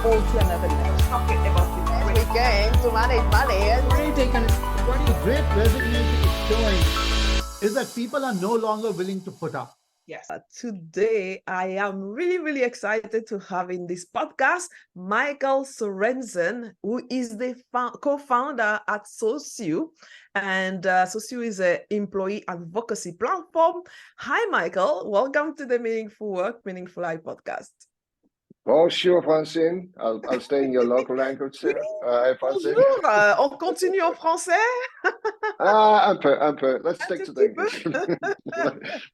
all to another level. Talking about the we came to manage money. The great resignation it's showing is that people are no longer willing to put up. Yes. Today, I am really, really excited to have in this podcast Michael Sørensen, who is the co-founder at Sørensen. And Sørensen is an employee advocacy platform. Hi, Michael. Welcome to the Meaningful Work, Meaningful Life podcast. Bonjour, Francine. I'll stay in your local language here. Bonjour. On continue en français? Un peu. Let's stick to the English.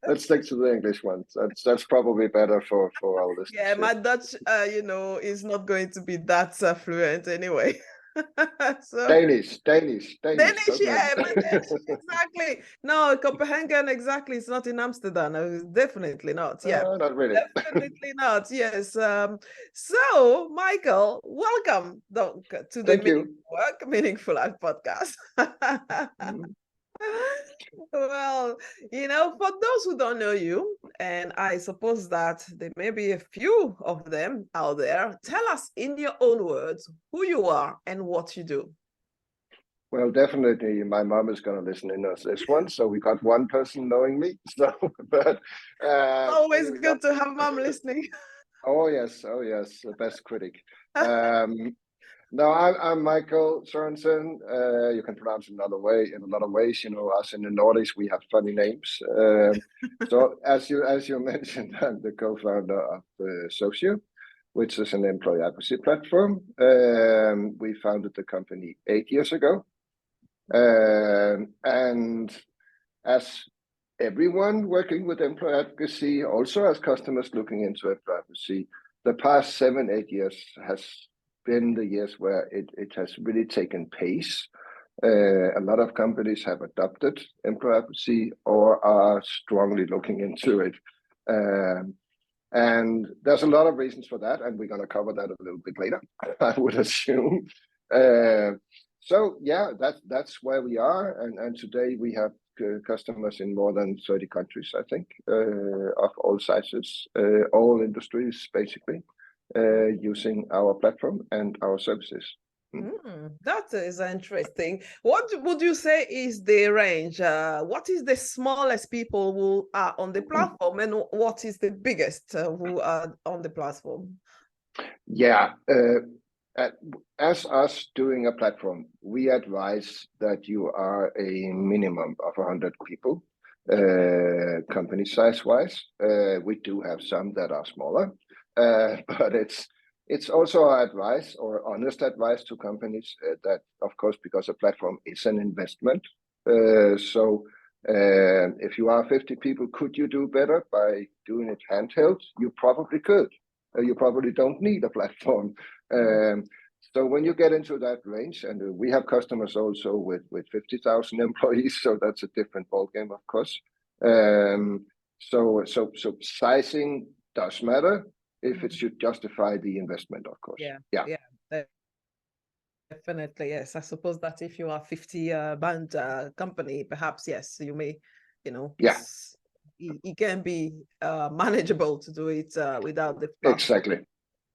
Let's stick to the English one. That's probably better for our listeners. Yeah, my Dutch, is not going to be that fluent anyway. So, Danish. Yeah, my Danish, exactly. No, Copenhagen, exactly. It's not in Amsterdam. No, definitely not. Yeah, not really. Definitely not. Yes. So, Michael, welcome to the Work Meaningful Life podcast. Well, for those who don't know you, and I suppose that there may be a few of them out there, tell us in your own words who you are and what you do. Well, definitely my mom is going to listen in on this one. So we got one person knowing me. So, but always good to have mom listening. Oh yes, the best critic. No, I'm Michael Sørensen. You can pronounce it in a lot of ways. Us in the Nordics, we have funny names. So as you mentioned, I'm the co-founder of Sørensen, which is an employee advocacy platform. We founded the company 8 years ago. And as everyone working with employee advocacy, also as customers looking into employee advocacy, the past 7-8 years has been the years where it has really taken pace. A lot of companies have adopted employee advocacy or are strongly looking into it. And there's a lot of reasons for that, and we're going to cover that a little bit later, I would assume. So yeah, that's where we are, and today we have customers in more than 30 countries, I think, of all sizes, all industries, basically, using our platform and our services. That is interesting. What would you say is the range? What is the smallest people who are on the platform, and what is the biggest who are on the platform? Yeah, as us doing a platform, we advise that you are a minimum of 100 people, company size-wise. We do have some that are smaller, but it's also our advice, or honest advice, to companies that, of course, because a platform is an investment. So if you are 50 people, could you do better by doing it handheld? You probably could. You probably don't need a platform. So when you get into that range, and we have customers also with 50,000 employees, so that's a different ballgame, of course. So sizing does matter if it should justify the investment, of course. Yeah. Definitely, yes. I suppose that if you are 50 band company, perhaps yes, you may, it can be manageable to do it without the platform. Exactly.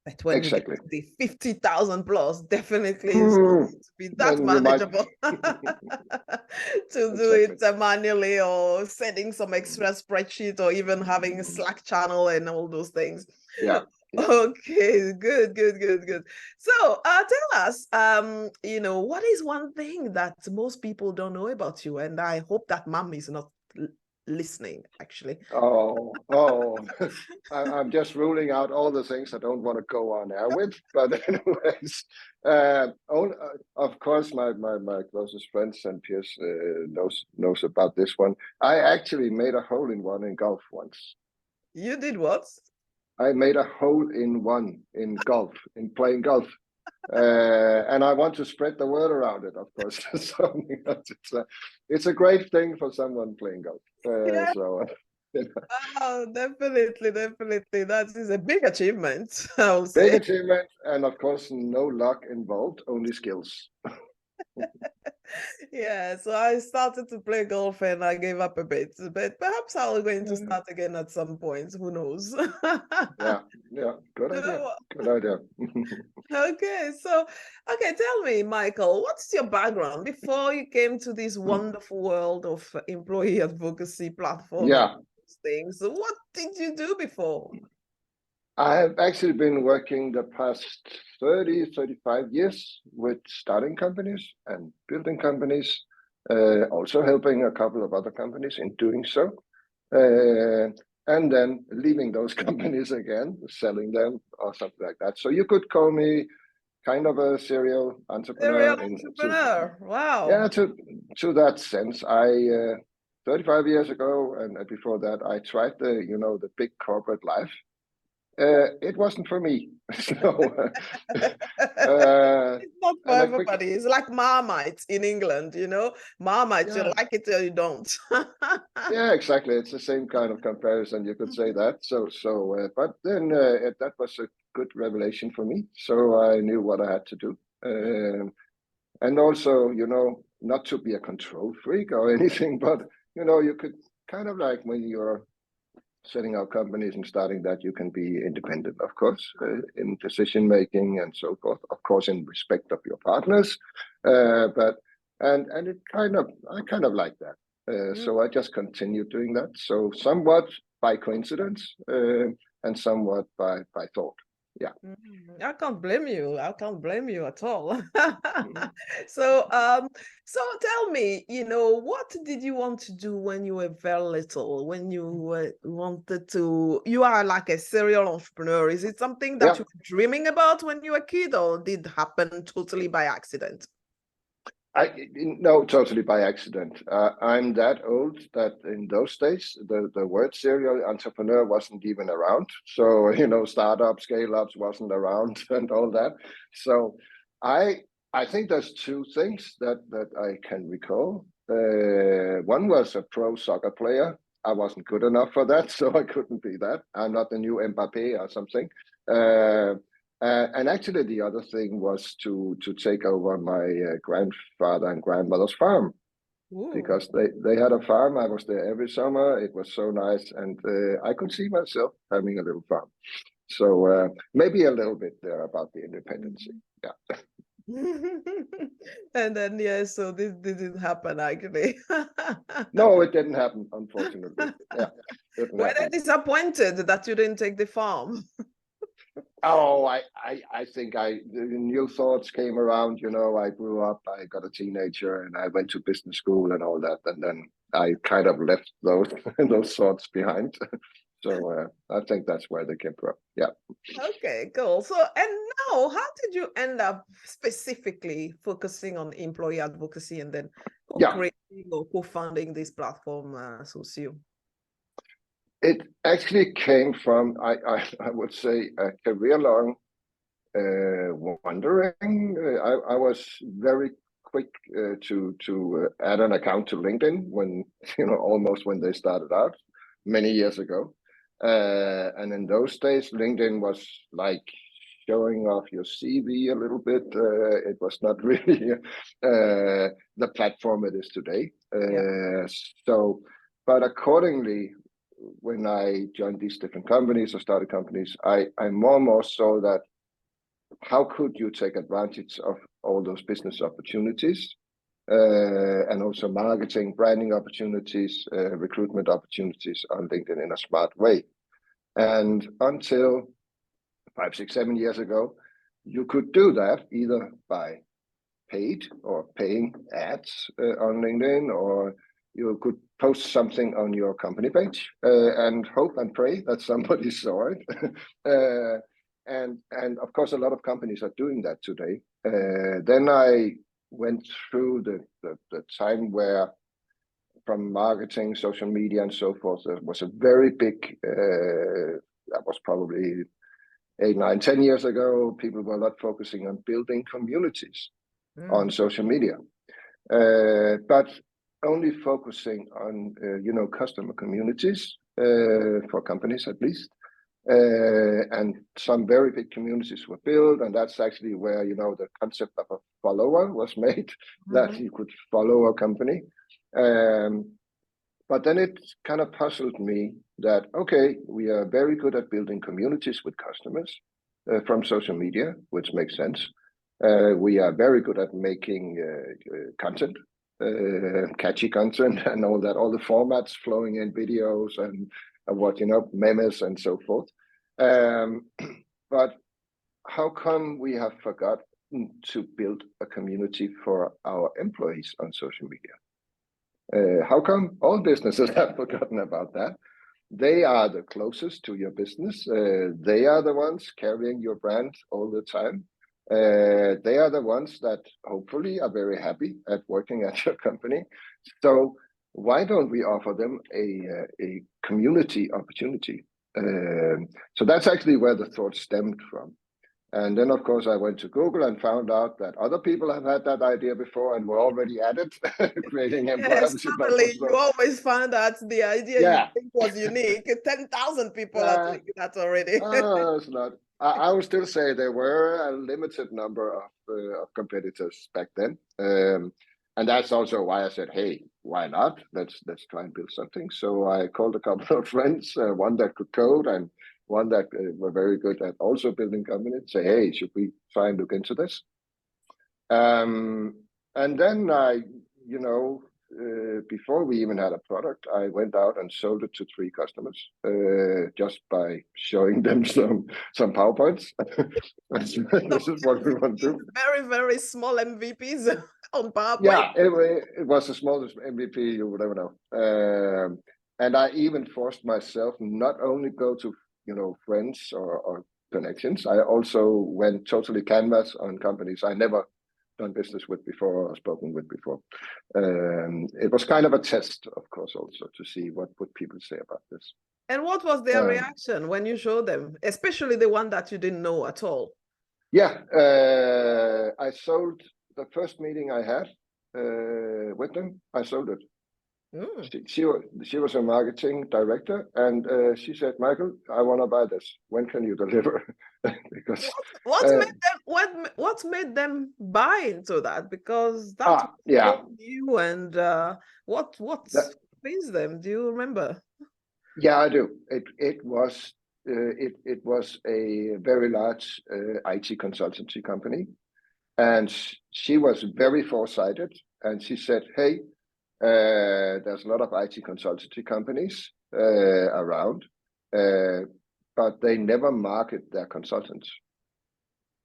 But when you get the 50,000 plus, definitely it's going to be that manageable to do it manually, or setting some extra spreadsheet, or even having a Slack channel and all those things. Yeah. Okay, good. So tell us, what is one thing that most people don't know about you? And I hope that mom is not listening, actually. I'm just ruling out all the things I don't want to go on air with, but anyways, of course my closest friends and peers knows about this one. I actually made a hole-in-one in golf once. You did what? I made a hole-in-one in golf, in playing golf. And I want to spread the word around it, of course. So it's a great thing for someone playing golf. Yeah. So Oh, definitely. That is a big achievement, I will say. Big achievement, and of course, no luck involved, only skills. Yeah, so I started to play golf and I gave up a bit, but perhaps I'm going to start again at some point. Who knows? Yeah, yeah, good idea. So, Good idea. okay, so okay, tell me, Michael, what's your background before you came to this wonderful world of employee advocacy platform and Yeah, things? What did you do before? I have actually been working the past 30, 35 years with starting companies and building companies, also helping a couple of other companies in doing so. And then leaving those companies again, selling them or something like that. So you could call me kind of a serial Serial entrepreneur entrepreneur. yeah, Wow. to that sense. 35 years ago and before that, I tried the big corporate life. It wasn't for me. So, It's not for and I quick, everybody. It's like Marmite in England, Marmite, you yeah, like it or you don't. yeah, exactly. It's the same kind of comparison. You could say that. But then that was a good revelation for me. So I knew what I had to do. And also, not to be a control freak or anything, but you could kind of like when you're setting up companies and starting that, you can be independent, of course, in decision making and so forth, of course, in respect of your partners. But it I kind of like that. So I just continued doing that. So somewhat by coincidence and somewhat by thought. Yeah. I can't blame you. I can't blame you at all. Mhm. So, so tell me, what did you want to do when you were very little? When you wanted to, you are like a serial entrepreneur. Is it something that Yeah. you were dreaming about when you were a kid, or did happen totally by accident? No, totally by accident. I'm that old that in those days, the word serial entrepreneur wasn't even around. So, startup, scale ups wasn't around and all that. So I think there's two things that I can recall. One was a pro soccer player. I wasn't good enough for that, so I couldn't be that. I'm not the new Mbappe or something. And actually, the other thing was to take over my grandfather and grandmother's farm Ooh. because they had a farm. I was there every summer. It was so nice, and I could see myself having a little farm. So maybe a little bit there about the independency. Yeah. And then, yeah, so this didn't happen actually. No, it didn't happen, unfortunately. Yeah, didn't Were they happen. disappointed that you didn't take the farm? Oh, I think the new thoughts came around. I grew up, I got a teenager, and I went to business school and all that, and then I kind of left those those thoughts behind. So I think that's where they came from. Yeah, Okay, cool. So, and now, how did you end up specifically focusing on employee advocacy and then yeah. co-creating or co-founding this platform, Socio? It actually came from I would say a career long wondering. I was very quick to add an account to LinkedIn when almost when they started out many years ago. And in those days, LinkedIn was like showing off your CV a little bit. It was not really the platform it is today. Yeah. So, but accordingly, when I joined these different companies or started companies, I more and more saw that how could you take advantage of all those business opportunities and also marketing, branding opportunities, recruitment opportunities on LinkedIn in a smart way. And until 5, 6, 7 years ago, you could do that either by paid or paying ads on LinkedIn, or you could post something on your company page and hope and pray that somebody saw it. And of course, a lot of companies are doing that today. Then I went through the time where from marketing, social media, and so forth, there was a very big, that was probably 8, 9, 10 years ago, people were not focusing on building communities on social media, but only focusing on, customer communities for companies at least. and some very big communities were built, and that's actually where, you know, the concept of a follower was made, that you could follow a company. But then it kind of puzzled me that, okay, we are very good at building communities with customers from social media, which makes sense. We are very good at making content, catchy content and all that, all the formats flowing in videos and what, you know, memes and so forth. But how come we have forgotten to build a community for our employees on social media? How come all businesses have forgotten about that? They are the closest to your business. They are the ones carrying your brand all the time. They are the ones that hopefully are very happy at working at your company. So why don't we offer them a community opportunity? So that's actually where the thought stemmed from. And then, of course, I went to Google and found out that other people have had that idea before and were already at it, creating Yes, suddenly you always find out the idea you think was unique. 10,000 people are doing that already. It's not. I would still say there were a limited number of competitors back then. And that's also why I said, hey, why not? Let's try and build something. So I called a couple of friends, one that could code and one that were very good at also building companies, say, hey, should we try and look into this? And then I, you know, before we even had a product, I went out and sold it to 3 customers just by showing them some PowerPoints. This is what we want to do. Very, very small MVPs on PowerPoint. Yeah, it was the smallest MVP you would ever know. And I even forced myself not only go to, you know, friends or connections. I also went totally canvas on companies I never done business with before or spoken with before. It was kind of a test, of course, also to see what would people say about this. And what was their reaction when you showed them, especially the one that you didn't know at all? Yeah, I sold the first meeting I had with them. I sold it. She was a marketing director, and she said, Michael, I want to buy this. When can you deliver? Because what made them buy into that? Because that's new, and what pleased them? Do you remember? Yeah, I do. It was a very large IT consultancy company, and she was very foresighted, and she said, hey, there's a lot of IT consultancy companies around, but they never market their consultants.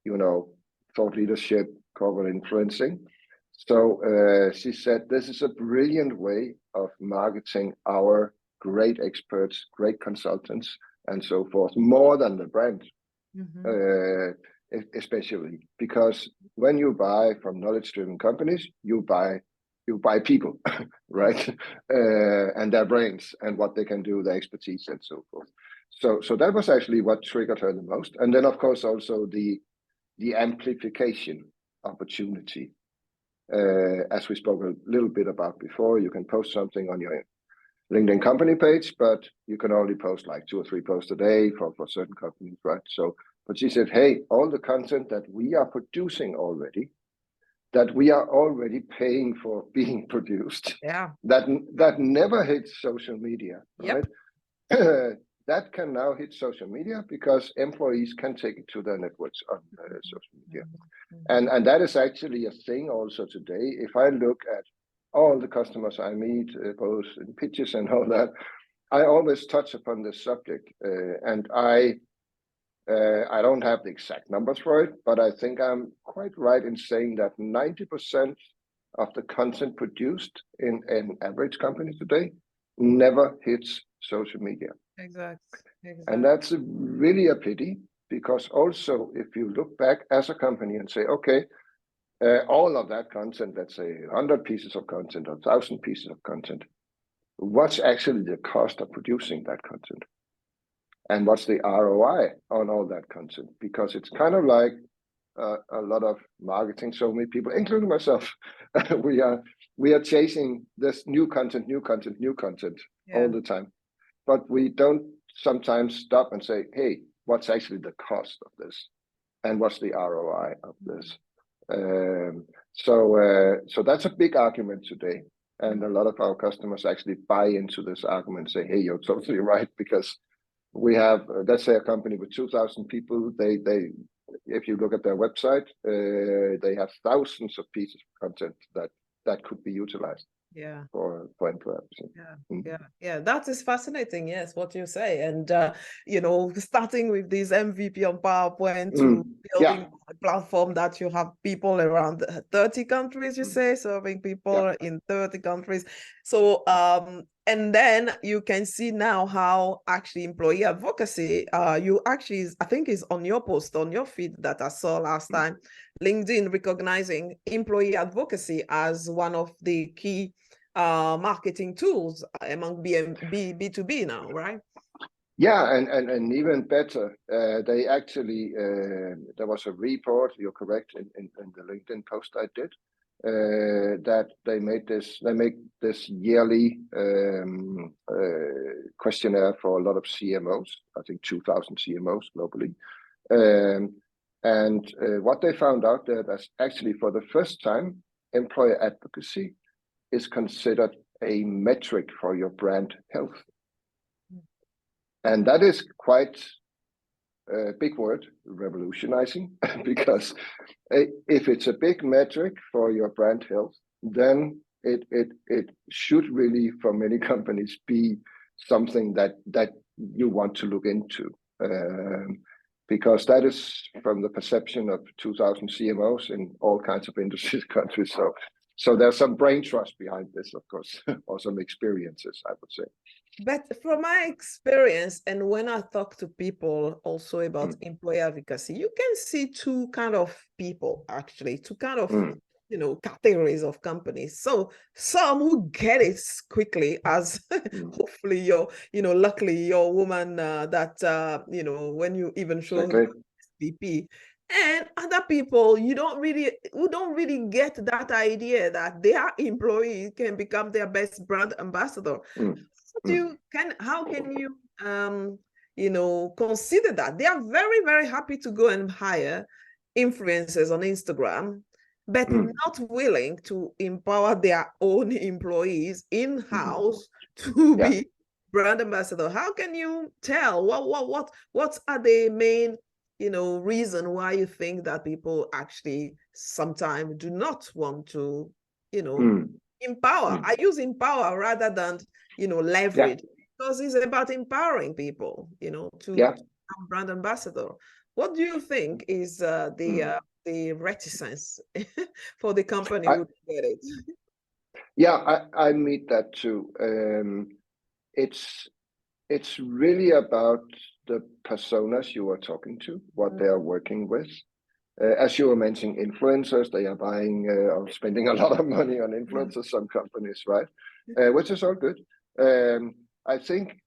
You know, thought leadership, corporate influencing. So she said, this is a brilliant way of marketing our great experts, great consultants, and so forth, more than the brand. Especially because when you buy from knowledge-driven companies, you buy people, right? And their brains and what they can do, their expertise and so forth. So that was actually what triggered her the most. And then, of course, also the amplification opportunity. As we spoke a little bit about before, you can post something on your LinkedIn company page, but you can only post like 2 or 3 posts a day for certain companies, right? So, but she said, hey, all the content that we are producing already, that we are already paying for being produced, that never hits social media, right? That can now hit social media because employees can take it to their networks on social media. And that is actually a thing also today. If I look at all the customers I meet, both in pitches and all that, I always touch upon this subject. And I don't have the exact numbers for it, but I think I'm quite right in saying that 90% of the content produced in an average company today never hits social media. Exactly. And that's really a pity, because also if you look back as a company and say, okay, all of that content, let's say 100 pieces of content or 1,000 pieces of content, what's actually the cost of producing that content? And what's the ROI on all that content? Because it's kind of like a lot of marketing, so many people, including myself, we are chasing this new content all the time. But we don't sometimes stop and say, hey, what's actually the cost of this? And what's the ROI of this? So that's a big argument today. And a lot of our customers actually buy into this argument and say, hey, you're totally right, because we have, let's say, a company with 2,000 people. They, if you look at their website, they have thousands of pieces of content that could be utilized. Yeah. For employers. Yeah. That is fascinating. Yes, what you say, and starting with this MVP on PowerPoint to building a platform that you have people around 30 countries. You say serving people in 30 countries. So and then you can see now how actually employee advocacy. You actually, I think, is on your post on your feed that I saw last time. LinkedIn recognizing employee advocacy as one of the key marketing tools among B2B now, right? Yeah, and even better, they actually, there was a report, you're correct, in the LinkedIn post I did, that they make this yearly questionnaire for a lot of CMOs, I think 2,000 CMOs globally. And what they found out there, that's actually for the first time, employer advocacy is considered a metric for your brand health. And that is quite a big word, revolutionizing, because if it's a big metric for your brand health, then it should really, for many companies, be something that you want to look into. Because that is from the perception of 2,000 CMOs in all kinds of industries, countries. So there's some brain trust behind this, of course, or some experiences, I would say. But from my experience, and when I talk to people also about employee advocacy, you can see two kind of people, actually, two kind of categories of companies. So some who get it quickly, as hopefully luckily your woman that when you even show VP, and other people who don't really get that idea that their employee can become their best brand ambassador. How can you consider that? They are very, very happy to go and hire influencers on Instagram, but not willing to empower their own employees in-house to be brand ambassador. How can you tell what are the main reason why you think that people actually sometimes do not want to empower? I use empower rather than leverage, because it's about empowering people to become brand ambassador. What do you think is the reticence for the company who get it? Yeah, I meet that too. It's really about the personas you are talking to, what they are working with. As you were mentioning, influencers, they are buying or spending a lot of money on influencers, some companies, right? Which is all good. I think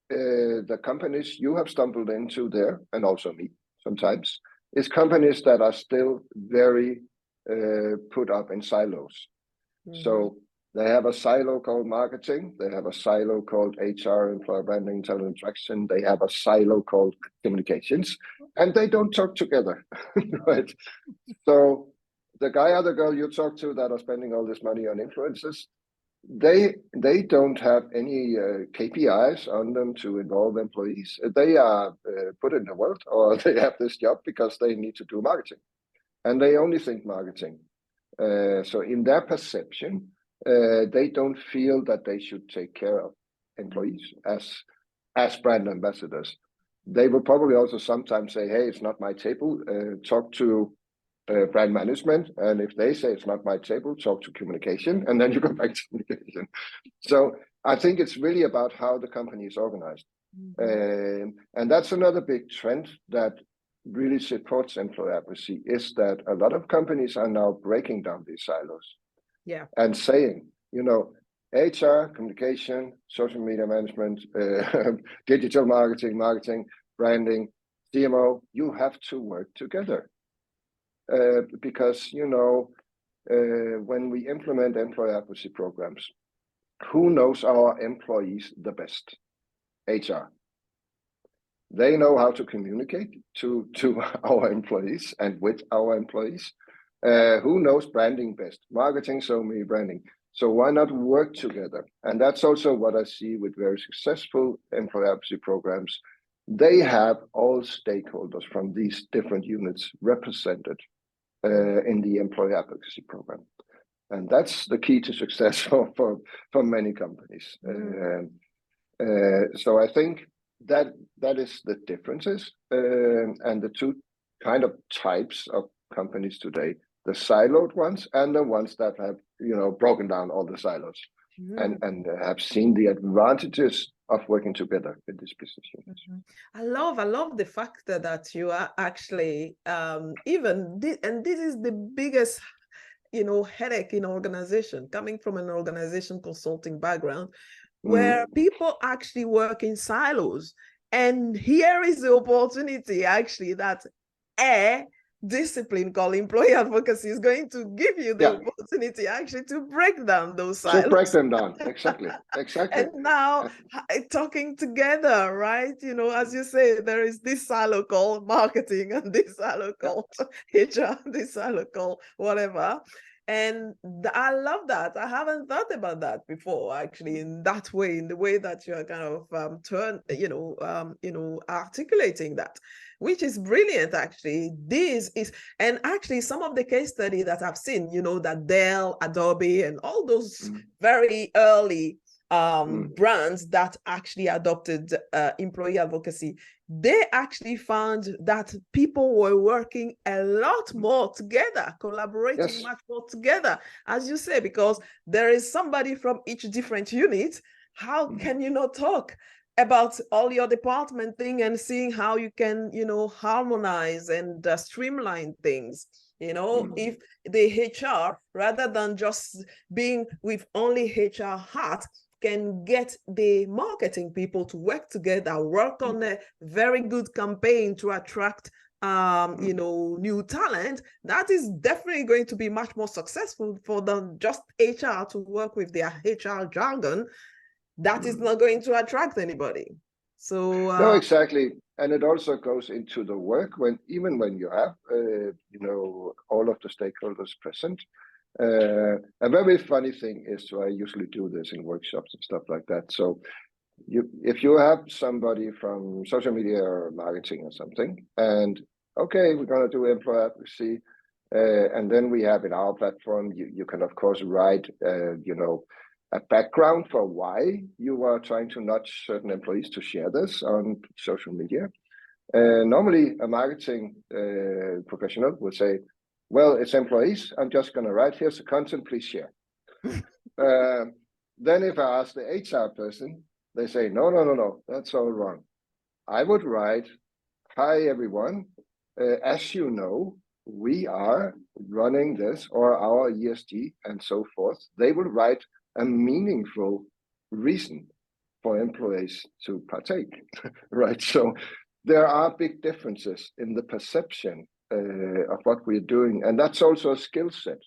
the companies you have stumbled into there, and also me sometimes, is companies that are still very put up in silos. So they have a silo called marketing, they have a silo called HR, employer branding, talent attraction, they have a silo called communications, and they don't talk together, right? So the guy or the girl you talk to that are spending all this money on influencers, they don't have any KPIs on them to involve employees. They are put in the world, or they have this job because they need to do marketing, and they only think marketing. So in their perception, they don't feel that they should take care of employees as brand ambassadors. They will probably also sometimes say, hey, it's not my table, talk to brand management, and if they say it's not my table, talk to communication, and then you go back to communication. So I think it's really about how the company is organized. And that's another big trend that really supports employee advocacy, is that a lot of companies are now breaking down these silos and saying, HR, communication, social media management, digital marketing, branding, CMO, you have to work together. Because, when we implement employee advocacy programs, who knows our employees the best? HR. They know how to communicate to our employees and with our employees. Who knows branding best? Marketing, so me branding. So why not work together? And that's also what I see with very successful employee advocacy programs. They have all stakeholders from these different units represented in the employee advocacy program. And that's the key to success for many companies. So I think that is the differences and the two kind of types of companies today: the siloed ones and the ones that have broken down all the silos and have seen the advantages of working together in this business unit. I love the fact that you are actually and this is the biggest headache in organization, coming from an organization consulting background, where people actually work in silos. And here is the opportunity actually that a discipline called employee advocacy is going to give you the opportunity actually to break down those silos. To break them down, exactly. And now talking together, right? As you say, there is this silo called marketing and this silo called HR, this silo called whatever. And I love that. I haven't thought about that before, actually, in that way, in the way that you are kind of articulating that, which is brilliant, actually. This is, and actually some of the case study that I've seen, that Dell, Adobe, and all those very early brands that actually adopted employee advocacy, they actually found that people were working a lot more together, collaborating much more together, as you say, because there is somebody from each different unit. How can you not talk about all your department thing and seeing how you can, harmonize and streamline things? If the HR, rather than just being with only HR hat, can get the marketing people to work together, work on a very good campaign to attract new talent, that is definitely going to be much more successful for than just HR to work with their HR jargon. That is not going to attract anybody. So no, exactly. And it also goes into the work even when you have all of the stakeholders present. A very funny thing is, I usually do this in workshops and stuff like that. So if you have somebody from social media or marketing or something, and okay, we're going to do employee advocacy, and then we have in our platform, you can of course write a background for why you are trying to nudge certain employees to share this on social media. Normally a marketing professional will say, well, it's employees. I'm just going to write, here's the content, please share. Then if I ask the HR person, they say, no, that's all wrong. I would write, hi, everyone. As you know, we are running this, or our ESG and so forth. They will write a meaningful reason for employees to partake, right? So there are big differences in the perception of what we're doing. And that's also a skill set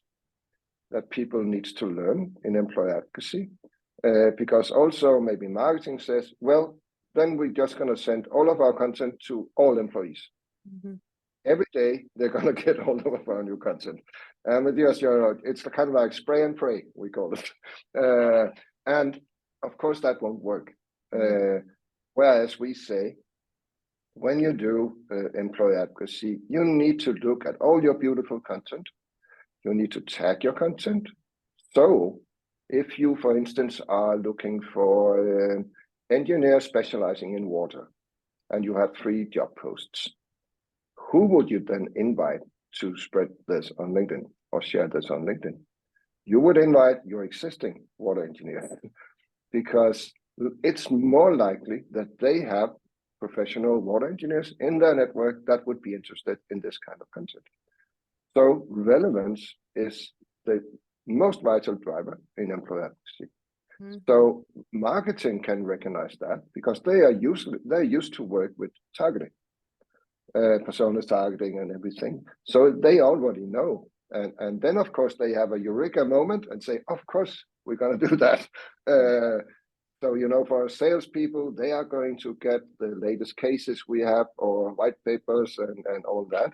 that people need to learn in employee advocacy, because also maybe marketing says, well, then we're just going to send all of our content to all employees. Every day, they're going to get all of our new content. And it's kind of like spray and pray, we call it. And of course, that won't work. Whereas we say, when you do employee advocacy, you need to look at all your beautiful content. You need to tag your content. So if you, for instance, are looking for engineers specializing in water, and you have 3 job posts, who would you then invite to spread this on LinkedIn or share this on LinkedIn? You would invite your existing water engineer, because it's more likely that they have professional water engineers in their network that would be interested in this kind of content. So relevance is the most vital driver in employee advocacy. So marketing can recognize that, because they're used to work with targeting, personas targeting and everything. So they already know. And then of course they have a eureka moment and say, of course we're going to do that. So, for our salespeople, they are going to get the latest cases we have or white papers and all that.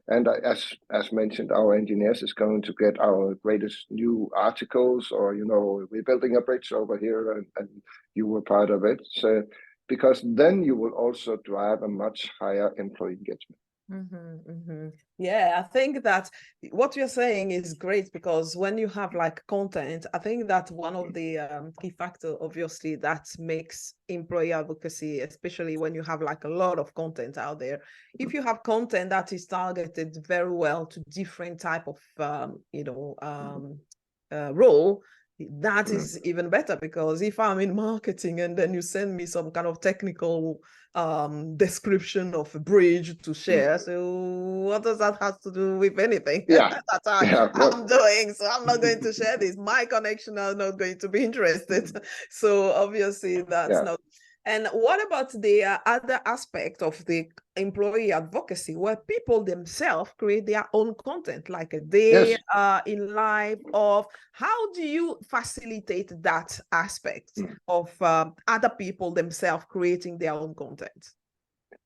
And as mentioned, our engineers is going to get our greatest new articles, or, we're building a bridge over here and you were part of it. So, because then you will also drive a much higher employee engagement. Yeah, I think that what you're saying is great, because when you have like content, I think that one of the key factor, obviously, that makes employee advocacy, especially when you have like a lot of content out there. If you have content that is targeted very well to different type of role, that is even better, because if I'm in marketing and then you send me some kind of technical description of a bridge to share, so what does that have to do with anything that I'm doing? So I'm not going to share this. My connection are not going to be interested. So obviously that's not. And what about the other aspect of the employee advocacy, where people themselves create their own content, like a day in life of, how do you facilitate that aspect of other people themselves creating their own content?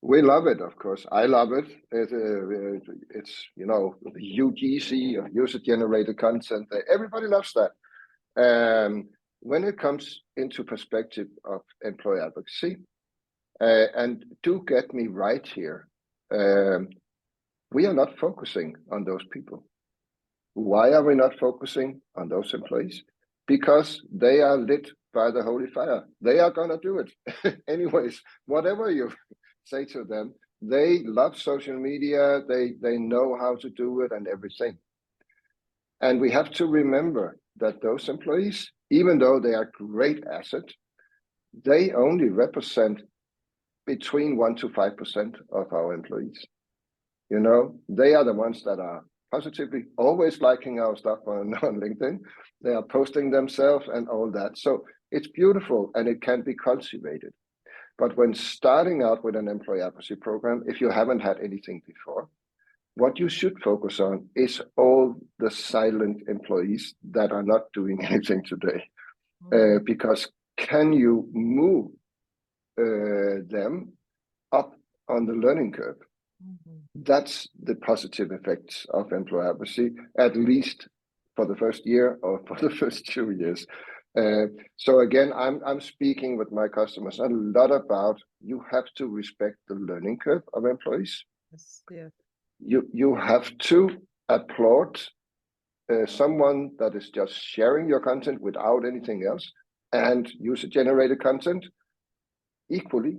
We love it, of course. I love it. It's UGC, or user-generated content. Everybody loves that. When it comes into perspective of employee advocacy, and do get me right here, we are not focusing on those people. Why are we not focusing on those employees? Because they are lit by the holy fire. They are going to do it anyways. Whatever you say to them, they love social media. They know how to do it and everything. And we have to remember that those employees, even though they are great asset, they only represent between 1% to 5% of our employees. They are the ones that are positively always liking our stuff on LinkedIn. They are posting themselves and all that. So it's beautiful and it can be cultivated. But when starting out with an employee advocacy program, if you haven't had anything before, what you should focus on is all the silent employees that are not doing anything today. Because can you move them up on the learning curve? That's the positive effects of employee advocacy, at least for the first year or for the first 2 years. So again, I'm speaking with my customers a lot about, you have to respect the learning curve of employees. You have to applaud someone that is just sharing your content without anything else, and user-generated content equally,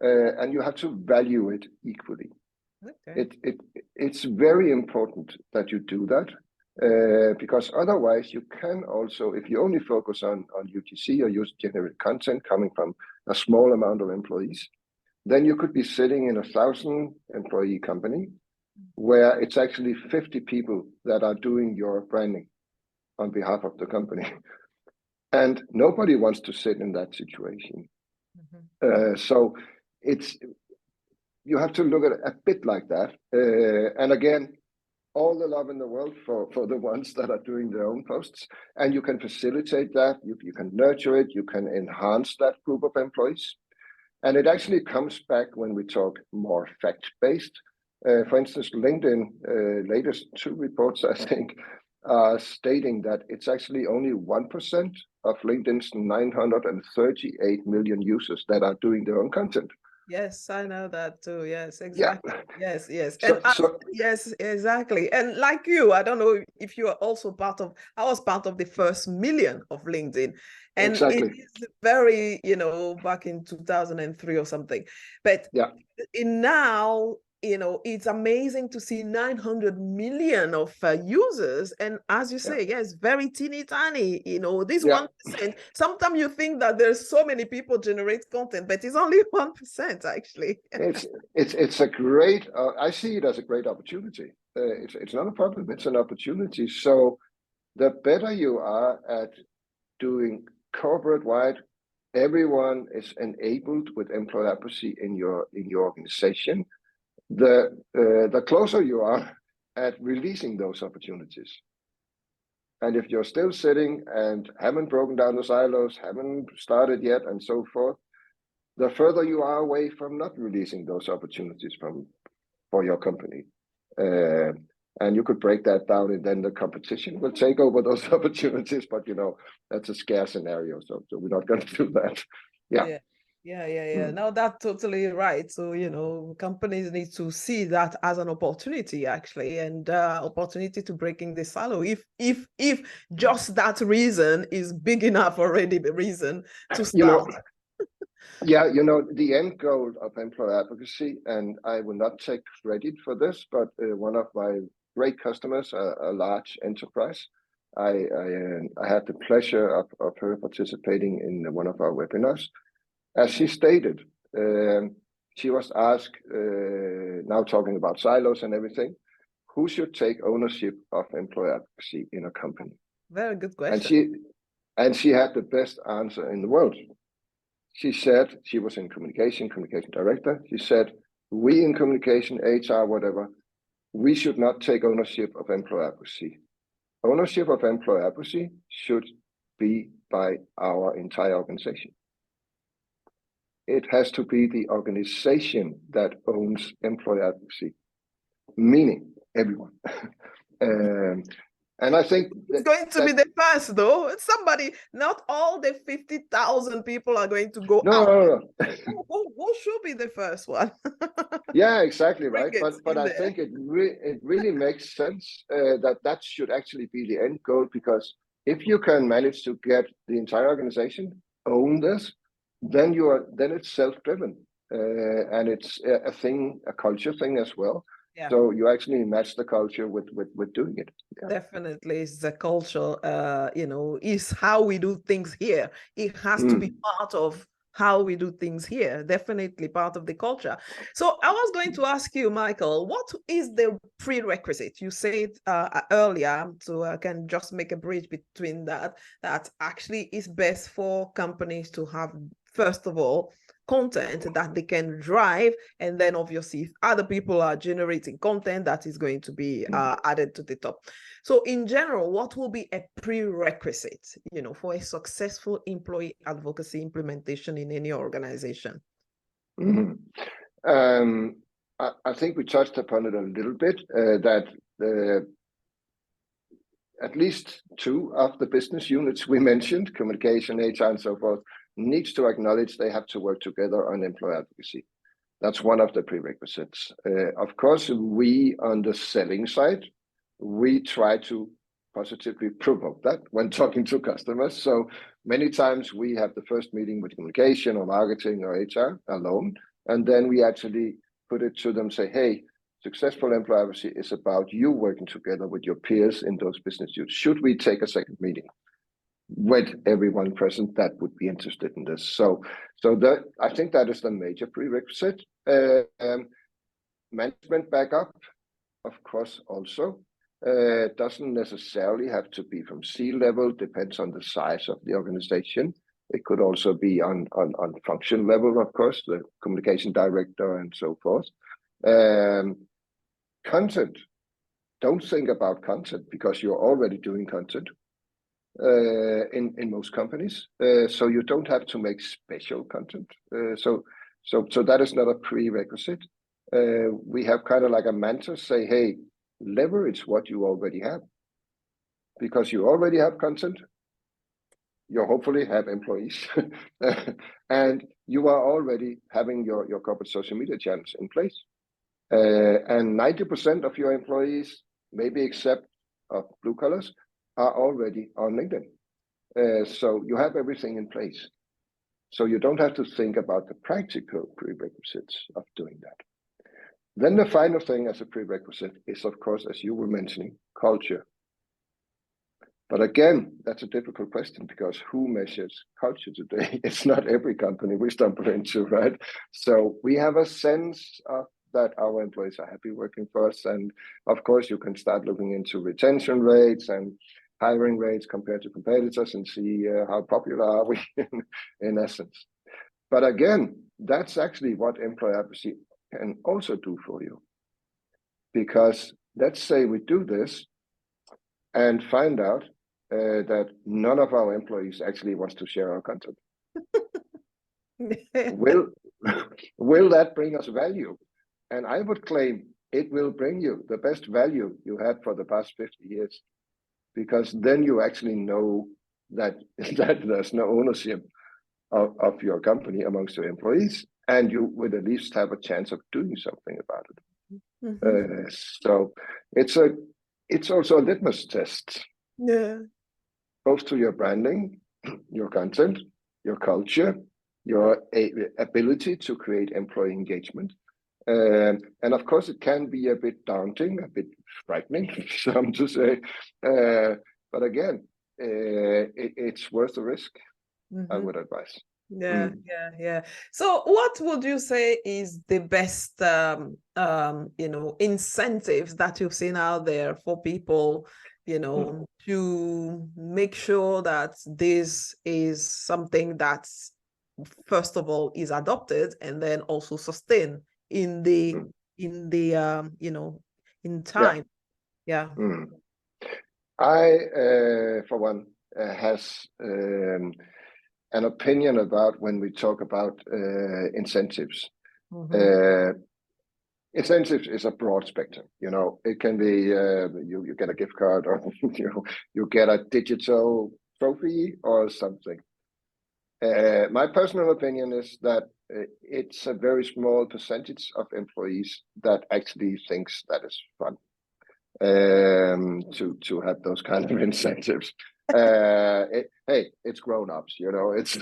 and you have to value it equally. It's very important that you do that, because otherwise you can also, if you only focus on UGC or user-generated content coming from a small amount of employees, then you could be sitting in a 1,000-employee company where it's actually 50 people that are doing your branding on behalf of the company. And nobody wants to sit in that situation. So you have to look at it a bit like that. And again, all the love in the world for the ones that are doing their own posts. And you can facilitate that, you can nurture it, you can enhance that group of employees. And it actually comes back when we talk more fact-based. For instance, LinkedIn, latest 2 reports, I think, are stating that it's actually only 1% of LinkedIn's 938 million users that are doing their own content. Yes, I know that too. Yes, exactly. Yeah. Yes. Yes, exactly. And like you, I don't know if you are also I was part of the first million of LinkedIn. And it is very, back in 2003 or something. But now, it's amazing to see 900 million of users. And as you say, yes, very teeny tiny, this 1%. Sometimes you think that there's so many people generate content, but it's only 1% actually. It's a great, I see it as a great opportunity. It's not a problem, it's an opportunity. So the better you are at doing corporate-wide, everyone is enabled with employee advocacy in your organization, the closer you are at releasing those opportunities. And if you're still sitting and haven't broken down the silos, haven't started yet, and so forth, the further you are away from not releasing those opportunities for your company. And you could break that down, and then the competition will take over those opportunities. But that's a scare scenario, so we're not going to do that. Yeah. No, that's totally right. So companies need to see that as an opportunity, actually, and opportunity to breaking the silo. If just that reason is big enough already, the reason to start. The end goal of employer advocacy, and I will not take credit for this, but one of my great customers, a large enterprise, I had the pleasure of her participating in one of our webinars. As she stated, she was asked, now talking about silos and everything, who should take ownership of employer advocacy in a company? Very good question. And she had the best answer in the world. She said, she was in communication director. She said, we in communication, HR, whatever, we should not take ownership of employer advocacy. Ownership of employer advocacy should be by our entire organization. It has to be the organization that owns employer advocacy, meaning everyone. And I think it's going to be the first, though. Somebody, not all the 50,000 people are going to go out. No. Who should be the first one? Yeah, exactly, right. But I think it really makes sense that should actually be the end goal, because if you can manage to get the entire organization own this, then it's self-driven, and it's a culture thing as well. Yeah. So you actually match the culture with doing it. Yeah. Definitely, it's the culture. Is how we do things here. It has to be part of how we do things here. Definitely part of the culture. So I was going to ask you, Michael, what is the prerequisite? You said earlier, so I can just make a bridge between that actually is best for companies to have, first of all, content that they can drive, and then obviously if other people are generating content, that is going to be added to the top. So in general, what will be a prerequisite for a successful employee advocacy implementation in any organization? I think we touched upon it a little bit, that at least 2 of the business units we mentioned, communication, HR, and so forth, needs to acknowledge they have to work together on employer advocacy. That's one of the prerequisites. Of course, we on the selling side, we try to positively promote that when talking to customers. So many times we have the first meeting with communication or marketing or HR alone, and then we actually put it to them, say, hey, successful employer advocacy is about you working together with your peers in those business units. Should we take a second meeting with everyone present that would be interested in this? So that, I think that is the major prerequisite. Management backup, of course, also. Doesn't necessarily have to be from C-level, depends on the size of the organization. It could also be on function level, of course, the communication director and so forth. Content. Don't think about content because you're already doing content in most companies. So you don't have to make special content. So that is not a prerequisite. We have kind of like a mantra, say, hey, leverage what you already have, because you already have content. You hopefully have employees, and you are already having your corporate social media channels in place. And 90% of your employees, maybe except of blue collars, are already on LinkedIn. So you have everything in place. So you don't have to think about the practical prerequisites of doing that. Then the final thing as a prerequisite is, of course, as you were mentioning, culture. But again, that's a difficult question, because who measures culture today? It's not every company we stumble into, right? So we have a sense of that our employees are happy working for us. And of course, you can start looking into retention rates and hiring rates compared to competitors and see how popular are we in essence. But again, that's actually what employer advocacy can also do for you. Because let's say we do this and find out that none of our employees actually wants to share our content. Will that bring us value? And I would claim it will bring you the best value you had for the past 50 years, because then you actually know that there's no ownership of your company amongst your employees, and you would at least have a chance of doing something about it. Mhm. So it's also a litmus test, Yeah. both to your branding, your content, your culture, your ability to create employee engagement. And of course, it can be a bit daunting, a bit frightening, some to say. But again, it's worth the risk, I Mhm. would advise. Yeah, yeah. So what would you say is the best incentives that you've seen out there for people, to make sure that this is something that's, first of all, is adopted and then also sustained in the in time. Yeah. I, for one, has an opinion about when we talk about incentives. Incentives is a broad spectrum. It can be you get a gift card, or you get a digital trophy or something. My personal opinion is that it's a very small percentage of employees that actually thinks that is fun to have those kind of incentives. Hey, it's grown-ups, it's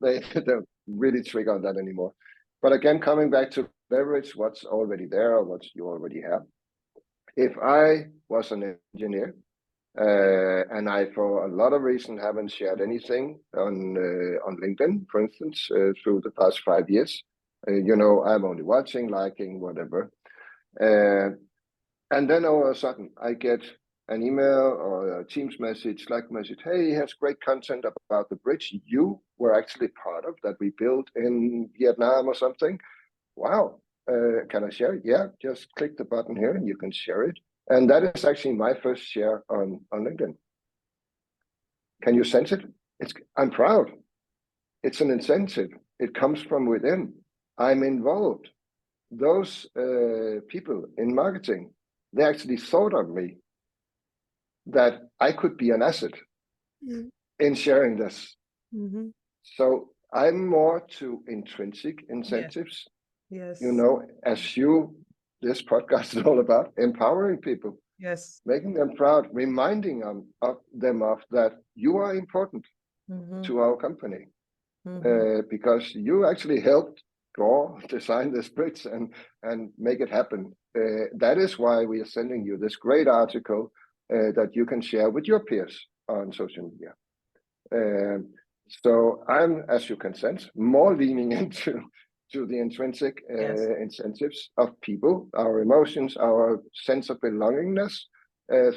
they don't really trigger on that anymore. But again, coming back to leverage what's already there or what you already have. If I was an engineer and I, for a lot of reasons, haven't shared anything on LinkedIn, for instance, through the past 5 years, I'm only watching, liking, whatever. And then all of a sudden, I get an email or a Teams message, Slack message. Hey, he has great content about the bridge you were actually part of that we built in Vietnam or something. Wow, can I share it? Yeah, just click the button here and you can share it. And that is actually my first share on LinkedIn. Can you sense it? I'm proud. It's an incentive. It comes from within. I'm involved. Those people in marketing, they actually thought of me, that I could be an asset in sharing this. So I'm more to intrinsic incentives. Yes. As this podcast is all about, empowering people. Yes. Making them proud, reminding them of that you are important to our company, because you actually helped design this bridge and make it happen. That is why we are sending you this great article that you can share with your peers on social media. So I'm, as you can sense, more leaning into the intrinsic incentives of people, our emotions, our sense of belongingness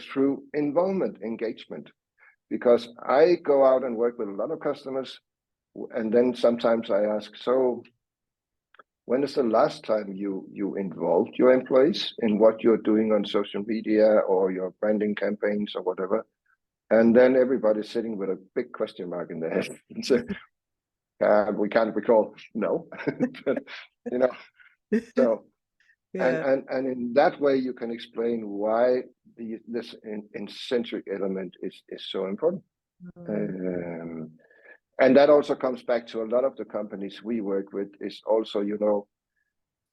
through involvement, engagement. Because I go out and work with a lot of customers, and then sometimes I ask, so when is the last time you involved your employees in what you're doing on social media or your branding campaigns or whatever? And then everybody's sitting with a big question mark in their head and say, we can't recall. No, but, so and in that way you can explain why this centric element is so important. And that also comes back to a lot of the companies we work with is also,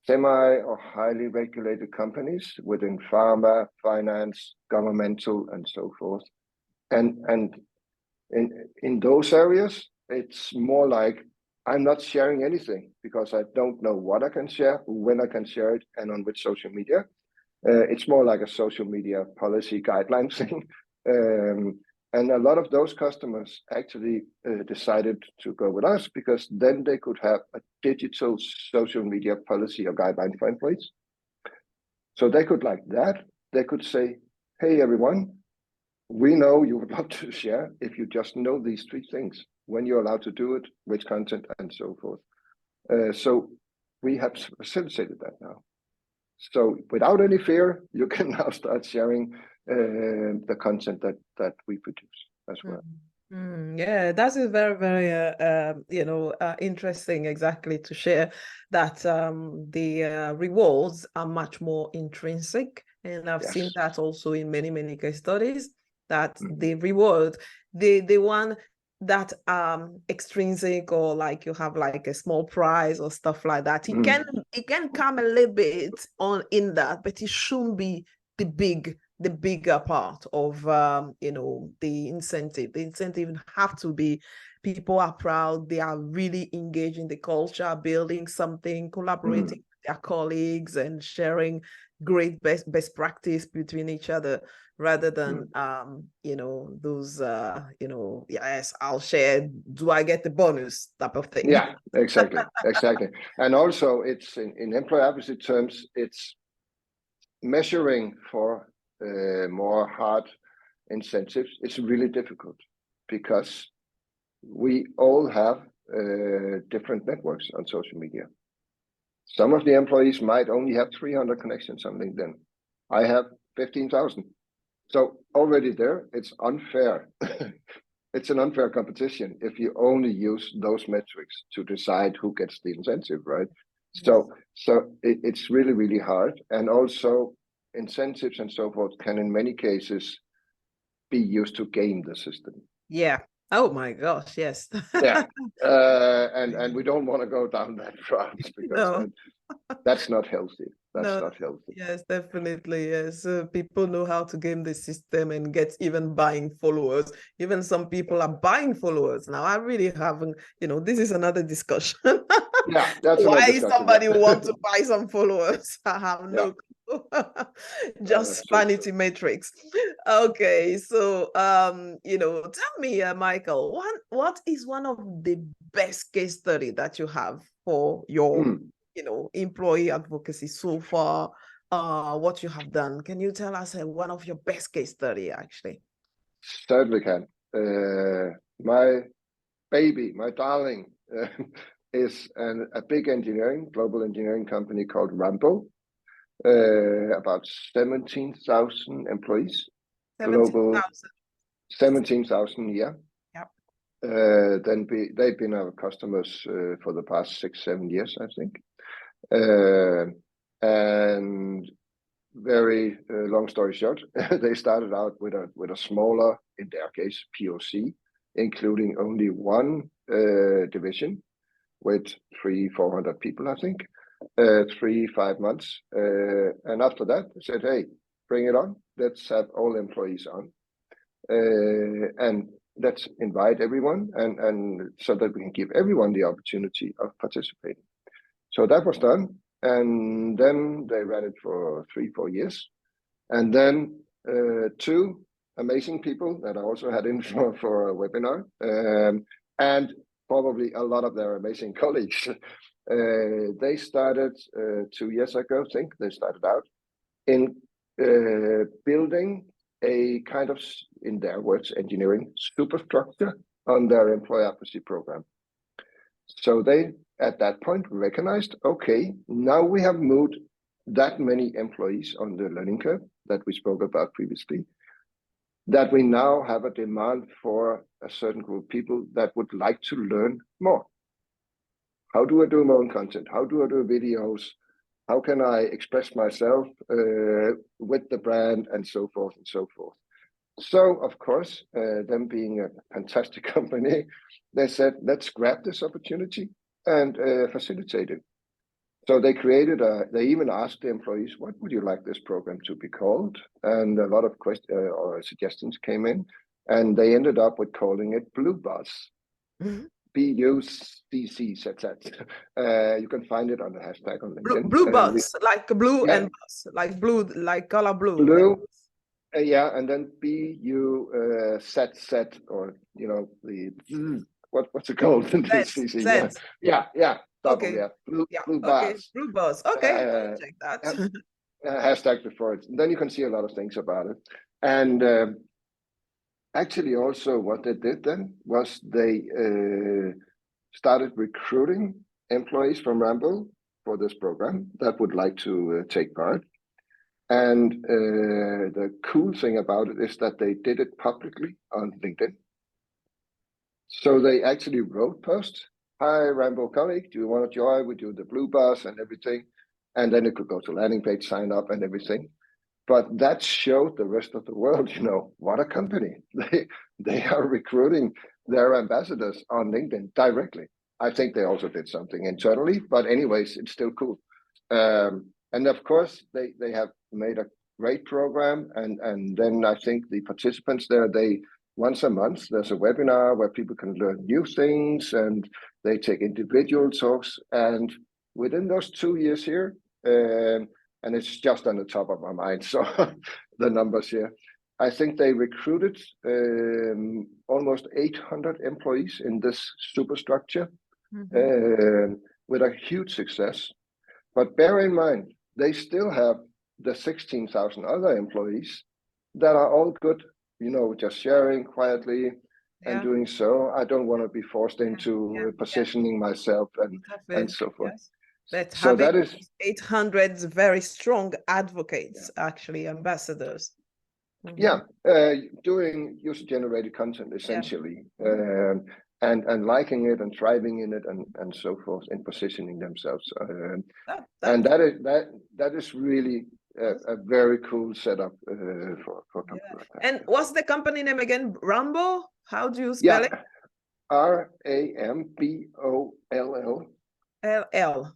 semi or highly regulated companies within pharma, finance, governmental, and so forth. And in those areas, it's more like I'm not sharing anything because I don't know what I can share, when I can share it, and on which social media. It's more like a social media policy guideline thing. And a lot of those customers actually decided to go with us because then they could have a digital social media policy or guideline for employees. So they could like that. They could say, hey, everyone, we know you would love to share if you just know these 3 things, when you're allowed to do it, which content, and so forth. So we have facilitated that now. So without any fear, you can now start sharing the content that we produce. as well. Yeah, that is very, very, interesting. Exactly, to share that the rewards are much more intrinsic, and I've seen Yes. that also in many, many case studies. That Mhm. the reward, the one that extrinsic, or like you have like a small prize or stuff like that, it can come a little bit on in that, but it shouldn't be the bigger part of the incentive. The incentive have to be people are proud, they are really engaged in the culture, building something, collaborating with their colleagues, and sharing great best practice between each other, rather than those yes, I'll share, do I get the bonus type of thing. Yeah, exactly. And also, it's in employee advocacy terms, it's measuring for more hard incentives. It's really difficult because we all have different networks on social media. Some of the employees might only have 300 connections on LinkedIn. I have 15,000. So already there, it's unfair. It's an unfair competition if you only use those metrics to decide who gets the incentive, right? Yes. So it's really, really hard. And also incentives and so forth can in many cases be used to game the system. Yeah. Oh my gosh, yes. Yeah. And we don't want to go down that route because No. that's not healthy. That's No, not healthy. yes, definitely. Yes. People know how to game the system and get even buying followers. Even some people are buying followers. Now, I really haven't, this is another discussion. Yeah, that's another Why discussion. somebody want to buy some followers? I have Yeah. no clue. Just vanity metrics. Okay, so tell me, Michael, what is one of the best case study that you have for your employee advocacy so far, what you have done? Can you tell us one of your best case study, actually? Certainly can. My baby, my darling, is a big global engineering company called Rambo. About 17,000 employees. 17,000. 17,000, yeah. Yep. They've been our customers for the past 6-7 years, I think. And very long story short, they started out with a smaller, in their case, POC, including only one division with 300-400 people, I think, 3-5 months. And after that, they said, hey, bring it on. Let's have all employees on. And let's invite everyone, and so that we can give everyone the opportunity of participating. So that was done. And then they ran it for 3-4 years. And then two amazing people that I also had in for a webinar, and probably a lot of their amazing colleagues. They started 2 years ago, I think they started out in building a kind of, in their words, engineering superstructure on their employee advocacy program. So they, at that point, recognized, okay, now we have moved that many employees on the learning curve that we spoke about previously, that we now have a demand for a certain group of people that would like to learn more. How do I do my own content? How do I do videos? How can I express myself with the brand, and so forth and so forth. So, of course, them being a fantastic company, they said, let's grab this opportunity and facilitate it. So they created they even asked the employees, what would you like this program to be called? And a lot of questions or suggestions came in, and they ended up with calling it Blue Buzz. BUCC, you can find it on the hashtag on LinkedIn. Blue buzz, like blue and buzz, like blue, like color blue. Blue, yeah, and then BUCC, or the what's it called? Yeah. Double, okay. Blue Okay. buzz. Blue buzz. Okay. Check that. Hashtag before it. And then you can see a lot of things about it. And actually, also what they did then was they started recruiting employees from Rambo for this program that would like to take part. And the cool thing about it is that they did it publicly on LinkedIn. So they actually wrote posts. Hi, Rambo colleague, do you want to join? We do the blue bus and everything. And then it could go to landing page, sign up and everything. But that showed the rest of the world, what a company. They are recruiting their ambassadors on LinkedIn directly. I think they also did something internally, but anyways, it's still cool. And of course, they have made a great program. And then I think the participants there, once a month, there's a webinar where people can learn new things, and they take individual talks. And within those 2 years here, and it's just on the top of my mind, so the numbers here, I think they recruited almost 800 employees in this superstructure, with a huge success. But bear in mind, they still have the 16,000 other employees that are all good, just sharing quietly and doing so. I don't want to be forced into positioning myself and so forth. Yes. But so that is 800 very strong advocates, actually, ambassadors. Doing user-generated content essentially, and liking it and thriving in it and so forth, and positioning themselves. And that is really a very cool setup for company like that. And what's the company name again? Rambo? How do you spell it? RAMBOLL. LL.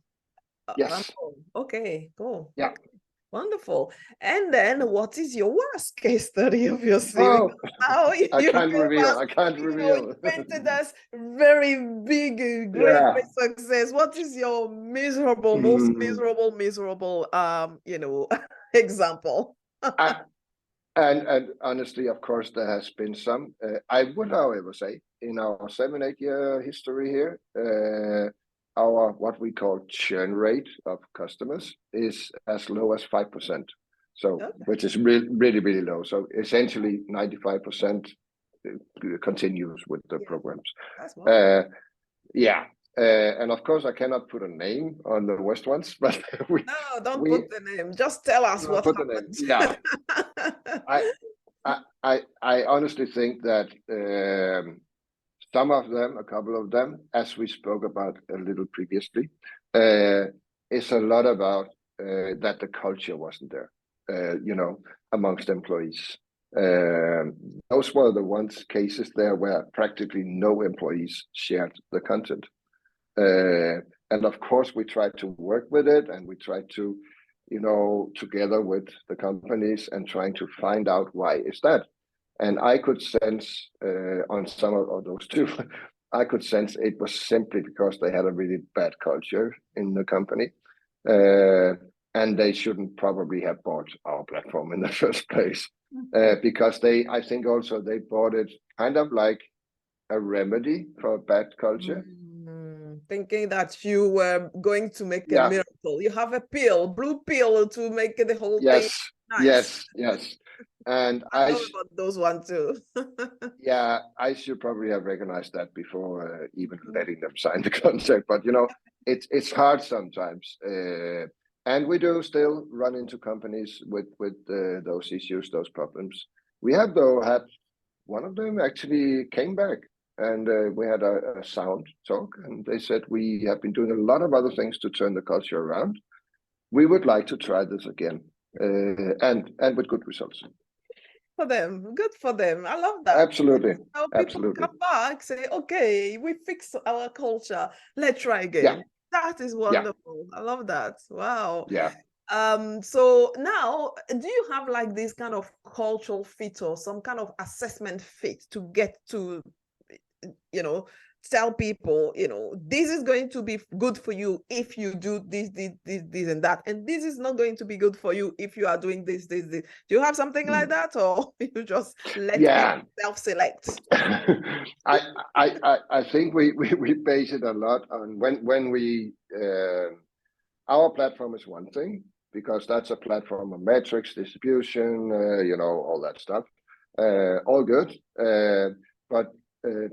Yes. Rambo. Okay, cool. Yeah. Okay. Wonderful. And then what is your worst case study of your CV? Oh, Now I can't reveal. You painted us very big, great success. What is your most miserable, example? And honestly, of course, there has been some. I would, however, say in our 7-8 year history here, our what we call churn rate of customers is as low as 5%. So, which is really, really, really low. So essentially 95% continues with the programs. And of course, I cannot put a name on the worst ones, but don't put the name. Just tell us what happened. Yeah. I honestly think that some of them, a couple of them, as we spoke about a little previously, is a lot about that the culture wasn't there, amongst employees. Those were the cases there where practically no employees shared the content. And of course, we tried to work with it, and we tried to, together with the companies and trying to find out why is that. And I could sense on some of those too, I could sense it was simply because they had a really bad culture in the company. And they shouldn't probably have bought our platform in the first place. Because I think also they bought it kind of like a remedy for a bad culture. Thinking that you were going to make a miracle. You have a blue pill to make the whole thing nice. Yes. And I know about those ones too. I should probably have recognized that before even letting them sign the contract. But it's hard sometimes, and we do still run into companies with those issues, those problems. We have though had one of them actually came back, and we had a sound talk, and they said, we have been doing a lot of other things to turn the culture around. We would like to try this again, and with good results. Good for them. I love that. Absolutely. People come back, say, okay, we fixed our culture. Let's try again. That is wonderful. I love that. Wow. Yeah. So now, do you have like this kind of cultural fit or some kind of assessment fit to get to, tell people, this is going to be good for you if you do this, and that, and this is not going to be good for you if you are doing this. Do you have something like that, or you just let people self-select? I think we base it a lot on when we our platform is one thing, because that's a platform of metrics, distribution, all that stuff, all good, but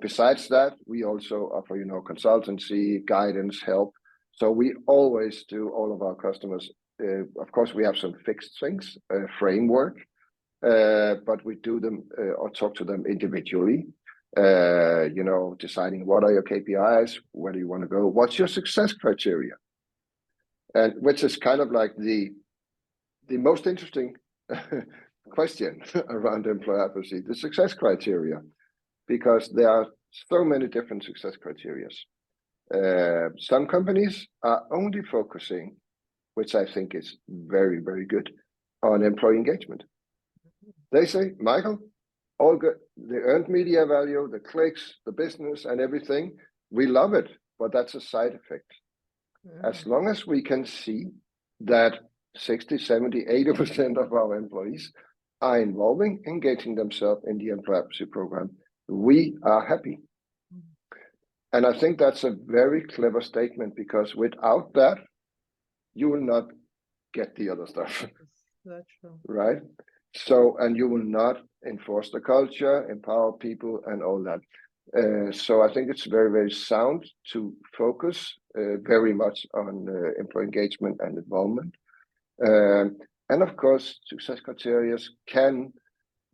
besides that, we also offer, consultancy, guidance, help. So we always do all of our customers of course, we have some fixed things, framework, but we do them or talk to them individually. Deciding what are your KPIs, where do you want to go, what's your success criteria, and which is kind of like the most interesting question around employer advocacy, the success criteria, because there are so many different success criteria. Some companies are only focusing, which I think is very, very good, on employee engagement. They say, Michael, all good. The earned media value, the clicks, the business and everything, we love it, but that's a side effect. As long as we can see that 60, 70, 80% of our employees are engaging themselves in the employer advocacy program, we are happy. And I think that's a very clever statement, because without that, you will not get the other stuff. That's true. Right? So, and you will not enforce the culture, empower people and all that. So I think it's very, very sound to focus very much on employee engagement and involvement. And of course, success criteria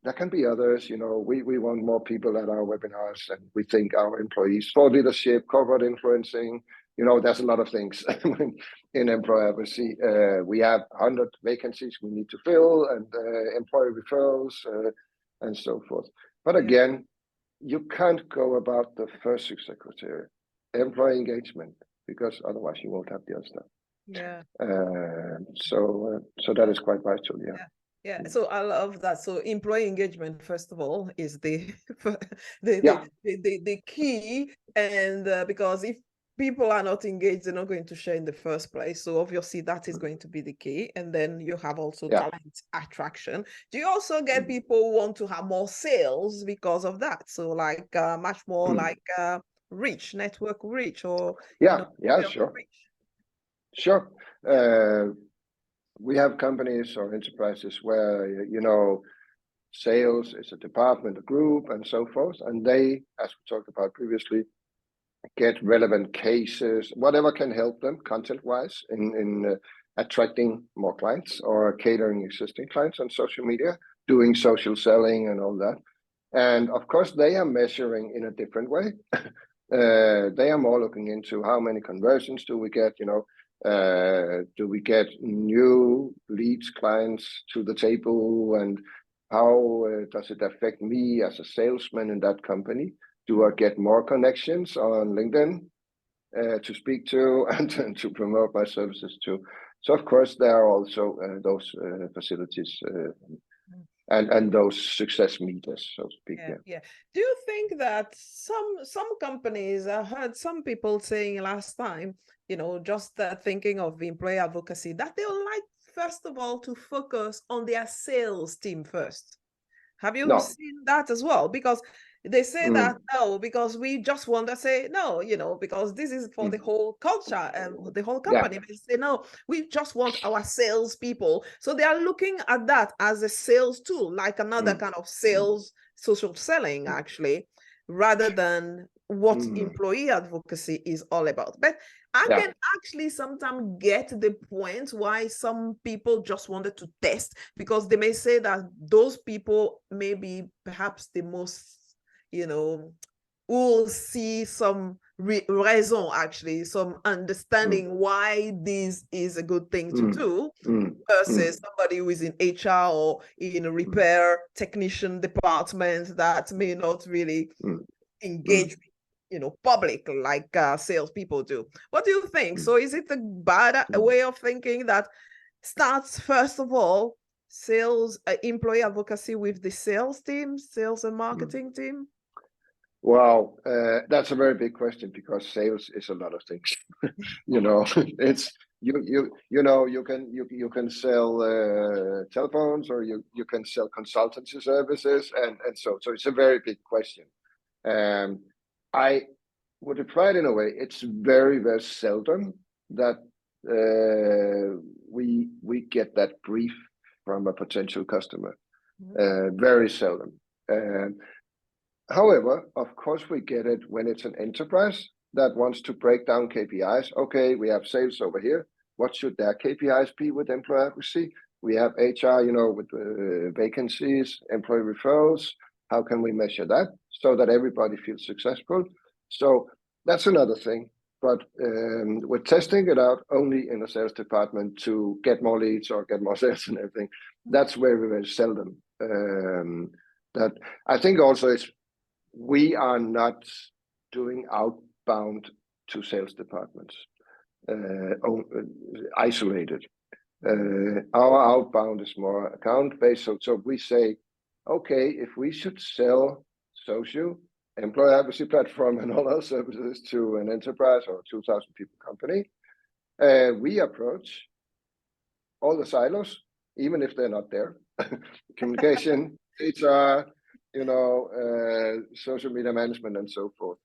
there can be others. We want more people at our webinars, and we think our employees, thought leadership, corporate influencing, there's a lot of things in employer advocacy. We have 100 vacancies we need to fill, and employee referrals and so forth. But again, you can't go about the first success criteria, employee engagement, because otherwise you won't have the other stuff. Yeah. So that is quite vital. Yeah, so I love that. So employee engagement, first of all, is the key, and because if people are not engaged, they're not going to share in the first place. So obviously that is going to be the key. And then you have also talent attraction. Do you also get people who want to have more sales because of that? So like much more like reach, network reach, or sure. reach. Sure. We have companies or enterprises where, sales is a department, a group, and so forth. And they, as we talked about previously, get relevant cases, whatever can help them content-wise in attracting more clients or catering existing clients on social media, doing social selling and all that. And of course, they are measuring in a different way. They are more looking into how many conversions do we get, do we get new leads, clients to the table, and how does it affect me as a salesman in that company? Do I get more connections on LinkedIn to speak to and to promote my services to? So of course there are also those facilities and those success meters, so to speak. Yeah. Do you think that some companies, I heard some people saying last time, just thinking of employee advocacy, that they would like, first of all, to focus on their sales team first. Have you seen that as well? Because they say that, no, because we just want to say, no, because this is for the whole culture and the whole company. They say, no, we just want our sales people. So they are looking at that as a sales tool, like another kind of sales, social selling, actually, rather than what employee advocacy is all about. But I can actually sometimes get the point why some people just wanted to test, because they may say that those people may be perhaps the most, will see some raison, actually, some understanding why this is a good thing to do versus somebody who is in HR or in a repair technician department that may not really engage public like salespeople do. What do you think? So is it a bad way of thinking that starts, first of all, sales, employee advocacy with the sales team, sales and marketing team? Wow, that's a very big question, because sales is a lot of things. It's you can sell telephones, or you can sell consultancy services, and so it's a very big question. I would reply it in a way. It's very, very seldom that we get that brief from a potential customer. Very seldom. However, of course, we get it when it's an enterprise that wants to break down KPIs. Okay, we have sales over here. what should their KPIs be with employee advocacy. We have HR, with vacancies, employee referrals. How can we measure that so that everybody feels successful? So that's another thing. But we're testing it out only in the sales department to get more leads or get more sales and everything. That's very, very seldom. That I think also we are not doing outbound to sales departments isolated. Our outbound is more account based. So we say, okay, if we should sell social employee advocacy platform and all our services to an enterprise or 2,000 people company, we approach all the silos, even if they're not there. Communication, HR, social media management, and so forth.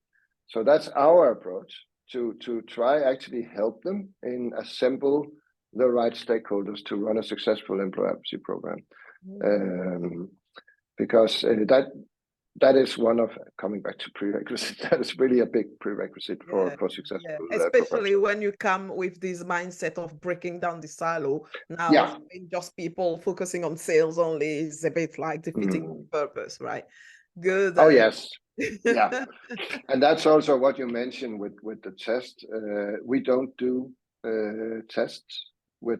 So that's our approach to try actually help them in assemble the right stakeholders to run a successful employee advocacy program. Because that is one of, coming back to prerequisites, that is really a big prerequisite for successful. Especially when you come with this mindset of breaking down the silo. Now, just people focusing on sales only is a bit like defeating the purpose, right? Good. Oh, yes. Yeah. And that's also what you mentioned with the test. We don't do tests with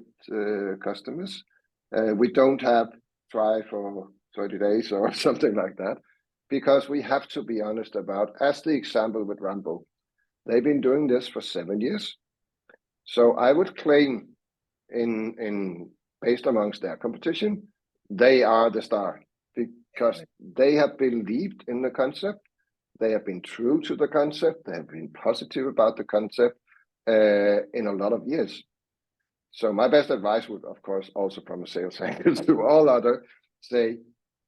customers. We don't have try for 30 days or something like that, because we have to be honest about, as the example with Rambo, they've been doing this for 7 years. So I would claim in based amongst their competition, they are the star, because they have believed in the concept. They have been true to the concept. They have been positive about the concept in a lot of years. So my best advice would, of course, also from a sales angle to all other, say,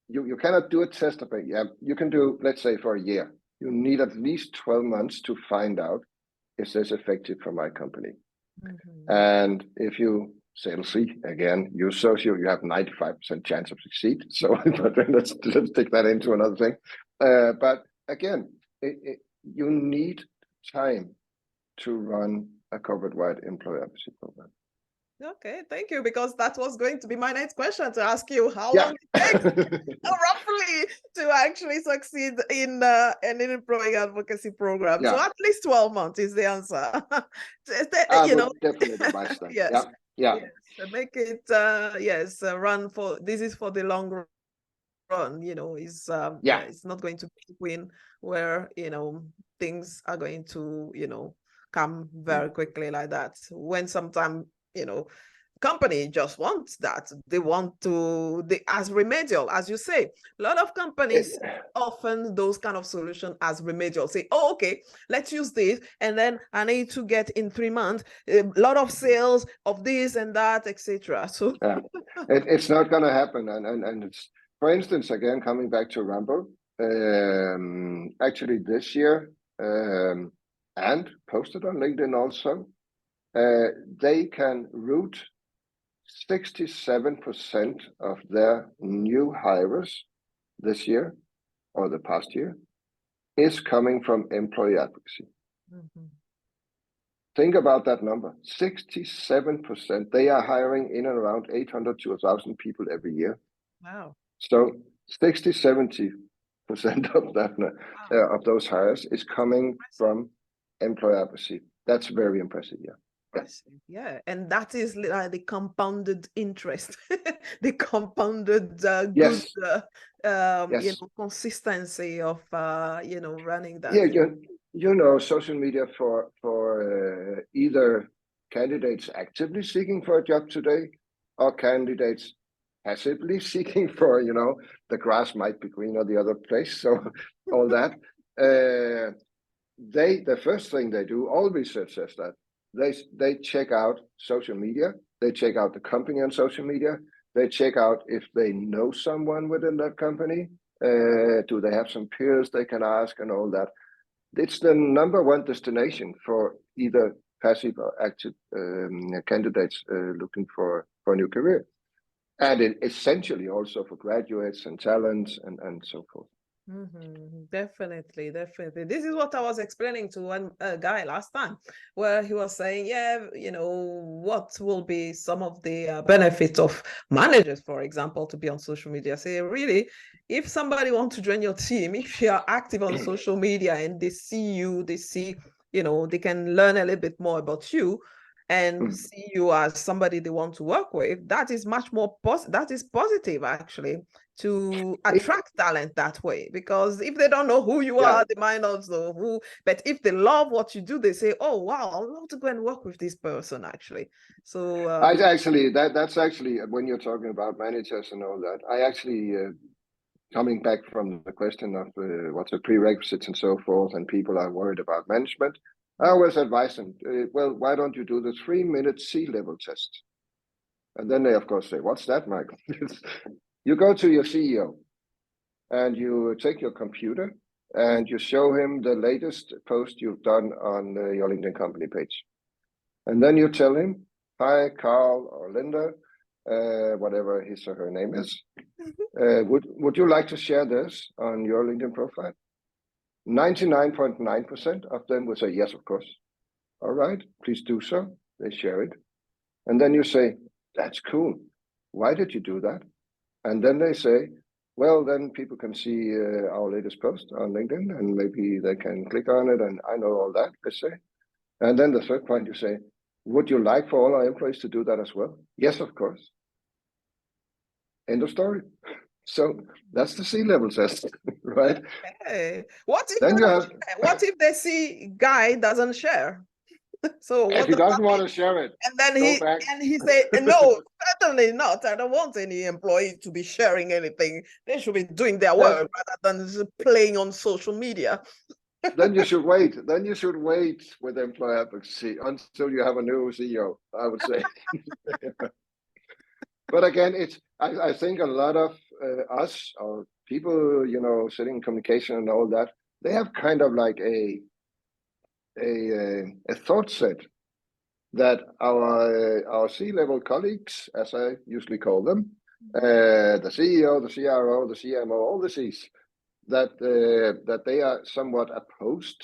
you cannot do a test of it. Yeah, you can do, let's say, for a year. You need at least 12 months to find out, is this effective for my company? And if you salesy, again, use social, you have 95% chance of succeed. So let's take that into another thing. But again, you need time to run a corporate-wide employee advocacy program. Okay, thank you, because that was going to be my next question, to ask you how long it takes roughly to actually succeed in an employee advocacy program. So at least 12 months is the answer. Definitely advise that. Yes. Yeah. So make it run for, this is for the long run, it's not going to be a win where things are going to come very quickly like that. When sometimes company just wants that. They want as remedial, as you say. A lot of companies often those kind of solution as remedial. Say, oh, okay, let's use this, and then I need to get in 3 months a lot of sales of this and that, etc. So it's not going to happen. And it's, for instance, again, coming back to Rambo, actually this year, and posted on LinkedIn also, they can route 67% of their new hires this year or the past year is coming from employee advocacy. Think about that number, 67%. They are hiring in and around 800 to 1,000 people every year. Wow. So 60-70% of that of those hires is coming from employee advocacy. That's very impressive. Yeah, and that is the compounded interest, the compounded consistency of running that. Social media for either candidates actively seeking for a job today or candidates passively seeking for the grass might be greener the other place. So all that the first thing they do, all research says that they check out social media, they check out the company on social media, they check out if they know someone within that company, do they have some peers they can ask and all that. It's the #1 destination for either passive or active candidates looking for a new career, and essentially also for graduates and talents and so forth. Definitely, definitely. This is what I was explaining to one guy last time, where he was saying, yeah, what will be some of the benefits of managers, for example, to be on social media? Say, really, if somebody wants to join your team, if you are active on social media and they see you, they see, they can learn a little bit more about you and see you as somebody they want to work with, that is much more that is positive, actually, to attract talent that way. Because if they don't know who you are, they might not know who. But if they love what you do, they say, "Oh wow, I'd love to go and work with this person." Actually, so that's actually when you're talking about managers and all that. I actually coming back from the question of what's the prerequisites and so forth, and people are worried about management. I always advise them, well, why don't you do the 3-minute C-level test? And then they, of course, say, what's that, Michael? You go to your CEO and you take your computer and you show him the latest post you've done on your LinkedIn company page. And then you tell him, hi, Carl or Linda, whatever his or her name is. Would you like to share this on your LinkedIn profile? 99.9% of them will say, yes, of course. All right, please do so. They share it. And then you say, that's cool. Why did you do that? And then they say, well, then people can see our latest post on LinkedIn and maybe they can click on it. And I know all that, they say. And then the third point, you say, would you like for all our employees to do that as well? Yes, of course. End of story. So that's the C-level test, right? Okay. What if they see guy doesn't share? So if he doesn't want to share it, and then he say, no, certainly not. I don't want any employee to be sharing anything. They should be doing their work rather than just playing on social media. Then you should wait. Then you should wait with employee advocacy until you have a new CEO, I would say. But again, I think a lot of us or people, sitting in communication and all that, they have kind of like a thought set that our C-level colleagues, as I usually call them, the CEO, the CRO, the CMO, all the Cs, that they are somewhat opposed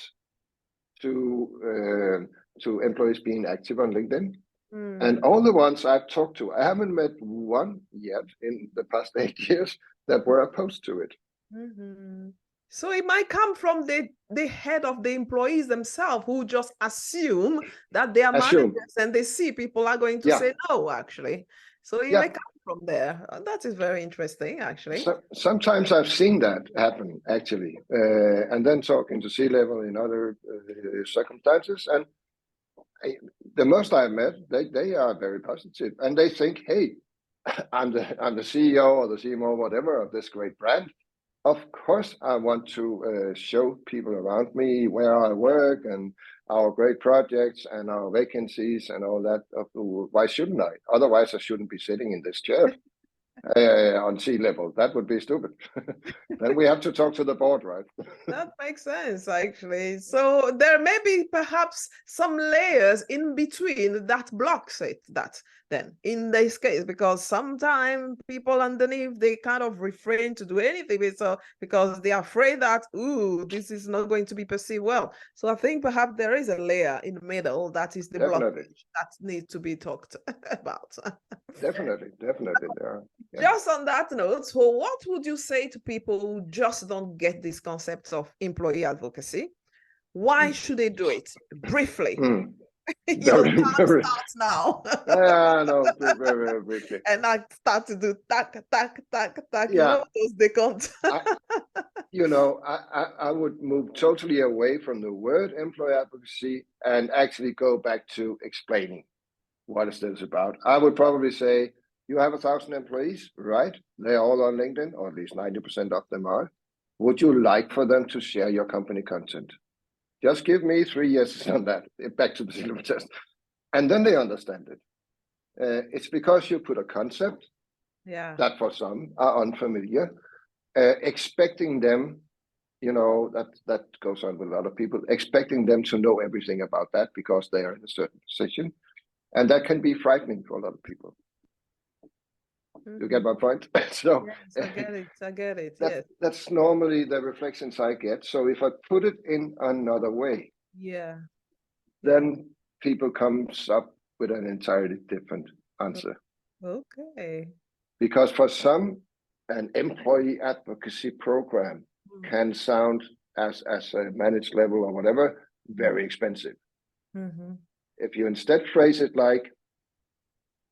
to employees being active on LinkedIn. And all the ones I've talked to, I haven't met one yet in the past 8 years that were opposed to it. So it might come from the head of the employees themselves, who just assume that they are managers and they see people are going to say no, actually. So it may come from there. That is very interesting, actually. So, sometimes I've seen that happen, actually, and then talking to C-level in other circumstances. And the most I've met, they are very positive, and they think, hey, I'm the CEO or the CMO, whatever, of this great brand. Of course, I want to show people around me where I work and our great projects and our vacancies and all that. Why shouldn't I? Otherwise, I shouldn't be sitting in this chair on C-level. That would be stupid. Then we have to talk to the board, right? That makes sense, actually. So there may be perhaps some layers in between that blocks it, then in this case, because sometimes people underneath, they kind of refrain to do anything because they are afraid that, this is not going to be perceived well. So I think perhaps there is a layer in the middle that is the blockage that needs to be talked about. Definitely there are. Yeah. Just on that note, so what would you say to people who just don't get these concepts of employee advocacy? Why should they do it? Briefly. Your time starts now. No, very briefly. And I start to do tack. Yeah. They can't. I would move totally away from the word employee advocacy and actually go back to explaining what is this about. I would probably say, you have 1,000 employees, right? They're all on LinkedIn, or at least 90% of them are. Would you like for them to share your company content? Just give me 3 yeses on that, back to the C-level test. And then they understand it. It's because you put a concept that for some are unfamiliar, expecting them, that goes on with a lot of people, expecting them to know everything about that because they are in a certain position. And that can be frightening for a lot of people. You get my point? So yes, I get it. I get it. that, Yes. that's normally the reflections I get. So if I put it in another way, Yeah. then people comes up with an entirely different answer. Okay. Because for some, an employee advocacy program can sound as a managed level or whatever, very expensive. Mm-hmm. If you instead phrase it like,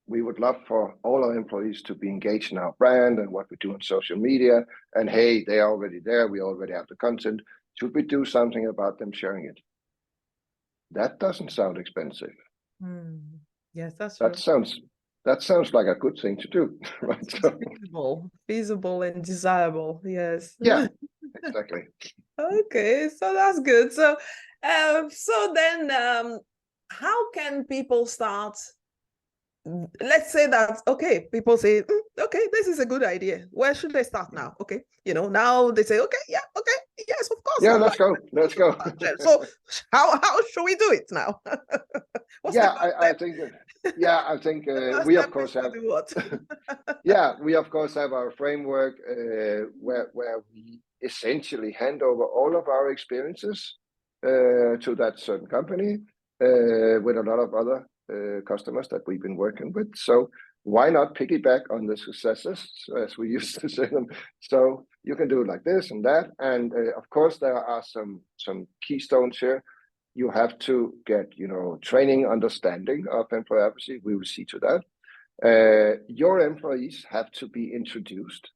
we would love for all our employees to be engaged in our brand and what we do on social media, and hey, they're already there, we already have the content, should we do something about them sharing it? That doesn't sound expensive. Yes, that's That true. sounds like a good thing to do, right? So, Feasible and desirable. Yes. yeah, exactly. Okay, so that's good. So, then, how can people start? Let's say that, okay, people say, okay, this is a good idea. Where should they start now? Okay, now they say, okay, yeah, okay, yes, of course. Yeah, let's go. So, how should we do it now? What's Yeah, the I think we of course have. do what? Yeah, we of course have our framework where we essentially hand over all of our experiences to that certain company with a lot of other customers that we've been working with. So why not piggyback on the successes, as we used to say them? So you can do it like this and that, and of course there are some keystones here. You have to get training, understanding of employee advocacy. We will see to that. Your employees have to be introduced.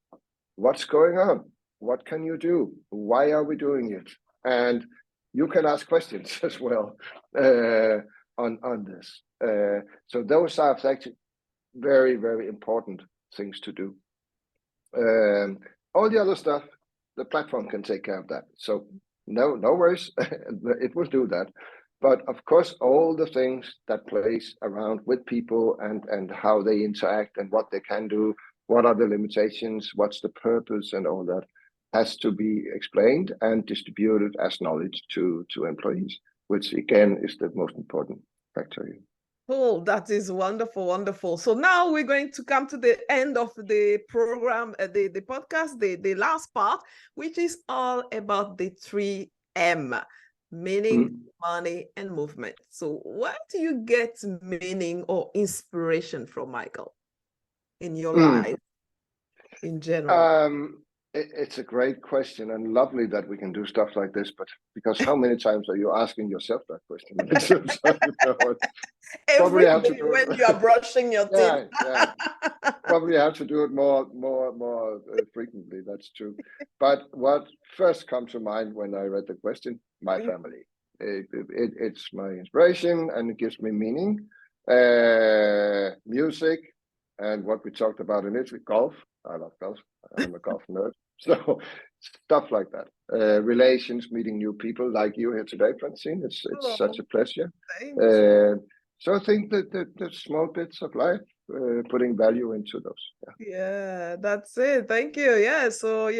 What's going on? What can you do? Why are we doing it? And you can ask questions as well on this. So those are actually very, very important things to do. All the other stuff, the platform can take care of that. So no worries, it will do that. But of course, all the things that plays around with people and how they interact and what they can do, what are the limitations, what's the purpose, and all that has to be explained and distributed as knowledge to employees, which again is the most important factor here. Oh, that is wonderful, wonderful. So now we're going to come to the end of the program, the podcast, the last part, which is all about the 3M, meaning, money, and movement. So where do you get meaning or inspiration from, Michael, in your life in general? It's a great question and lovely that we can do stuff like this, but because how many times are you asking yourself that question? Every day when you are brushing your teeth. Yeah. Probably have to do it more frequently. That's true. But what first comes to mind when I read the question, my family. It's my inspiration and it gives me meaning. Music and what we talked about in Italy, golf. I love golf. I'm a golf nerd. So stuff like that. Relations, meeting new people like you here today, Francine. It's such a pleasure. So I think that the small bits of life, putting value into those. Yeah, that's it. Thank you. Yeah. So,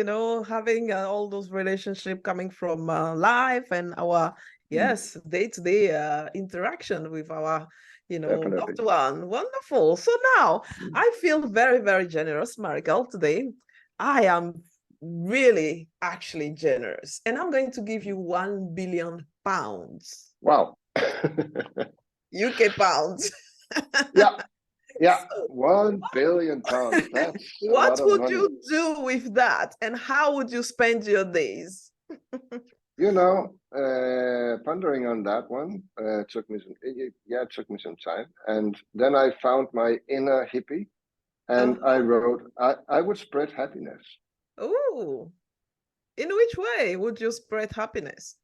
having all those relationships coming from life and our, day-to-day interaction with our, loved one. Wonderful. So now I feel very, very generous, Marigal, today. I am really actually generous. And I'm going to give you £1 billion. Wow. UK pounds. Yeah, so, £1 billion. That's what would you do with that? And how would you spend your days? Pondering on that one took me some time. And then I found my inner hippie and I wrote, I would spread happiness. Oh, in which way would you spread happiness?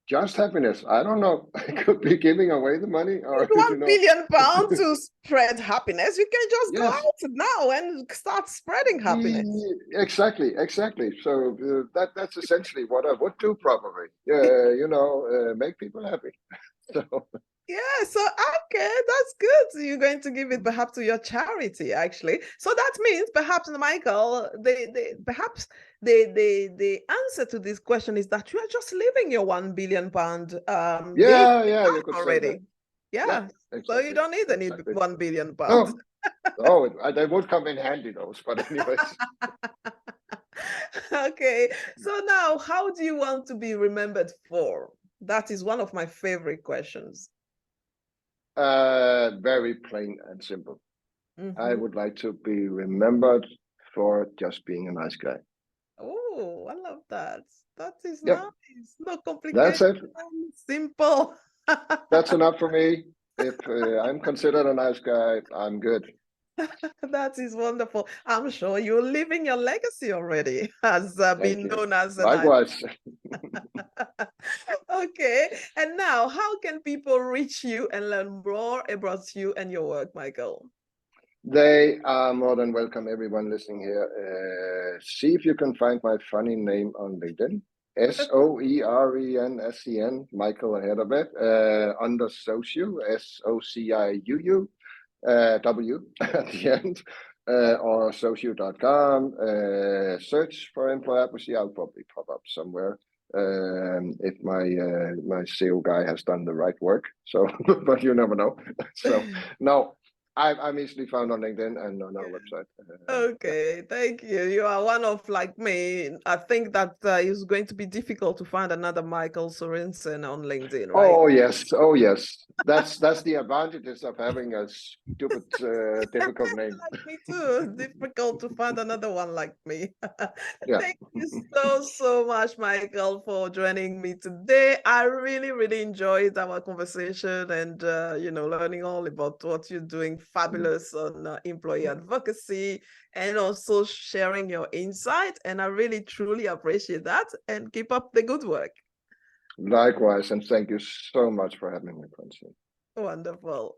Just happiness. I don't know. I could be giving away the money, or £1 billion to spread happiness. You can just go out now and start spreading happiness. Exactly. So that's essentially what I would do, probably. Make people happy. So. Yeah, so okay, that's good. So you're going to give it perhaps to your charity, actually. So that means perhaps, Michael, perhaps the answer to this question is that you are just living your £1 billion you could already. say that. Yeah. Exactly. So you don't need any £1 billion. No, Oh, they would come in handy, those, but anyways. Okay, so now how do you want to be remembered for? That is one of my favorite questions. Very plain and simple. I Mhm. would like to be remembered for just being a nice guy. Oh, I love that. That is Yep, nice. Not that's complicated, it. simple. That's enough for me. If I'm considered a nice guy, I'm good. That is wonderful. I'm sure you're living your legacy already as Thank being you. known as an Likewise. Okay, and now how can people reach you and learn more about you and your work, Michael? They are more than welcome, everyone listening here. See if you can find my funny name on LinkedIn. Soerensen, Michael ahead of it, under Sociu, Sociiuu, W at the end, or sociu.com. Search for Employer Advocacy. I'll probably pop up somewhere if my SEO guy has done the right work. So, but you never know. So, no. I'm easily found on LinkedIn and on our website. Okay, thank you. You are one of like me. I think that it's going to be difficult to find another Michael Sørensen on LinkedIn, right? Oh yes. That's the advantages of having a stupid, difficult name. Like me too. Difficult to find another one like me. Yeah, Thank you so much, Michael, for joining me today. I really enjoyed our conversation and learning all about what you're doing fabulous on employee advocacy and also sharing your insight. And I really truly appreciate that and keep up the good work. likewise, and thank you so much for having me, Francine. Wonderful.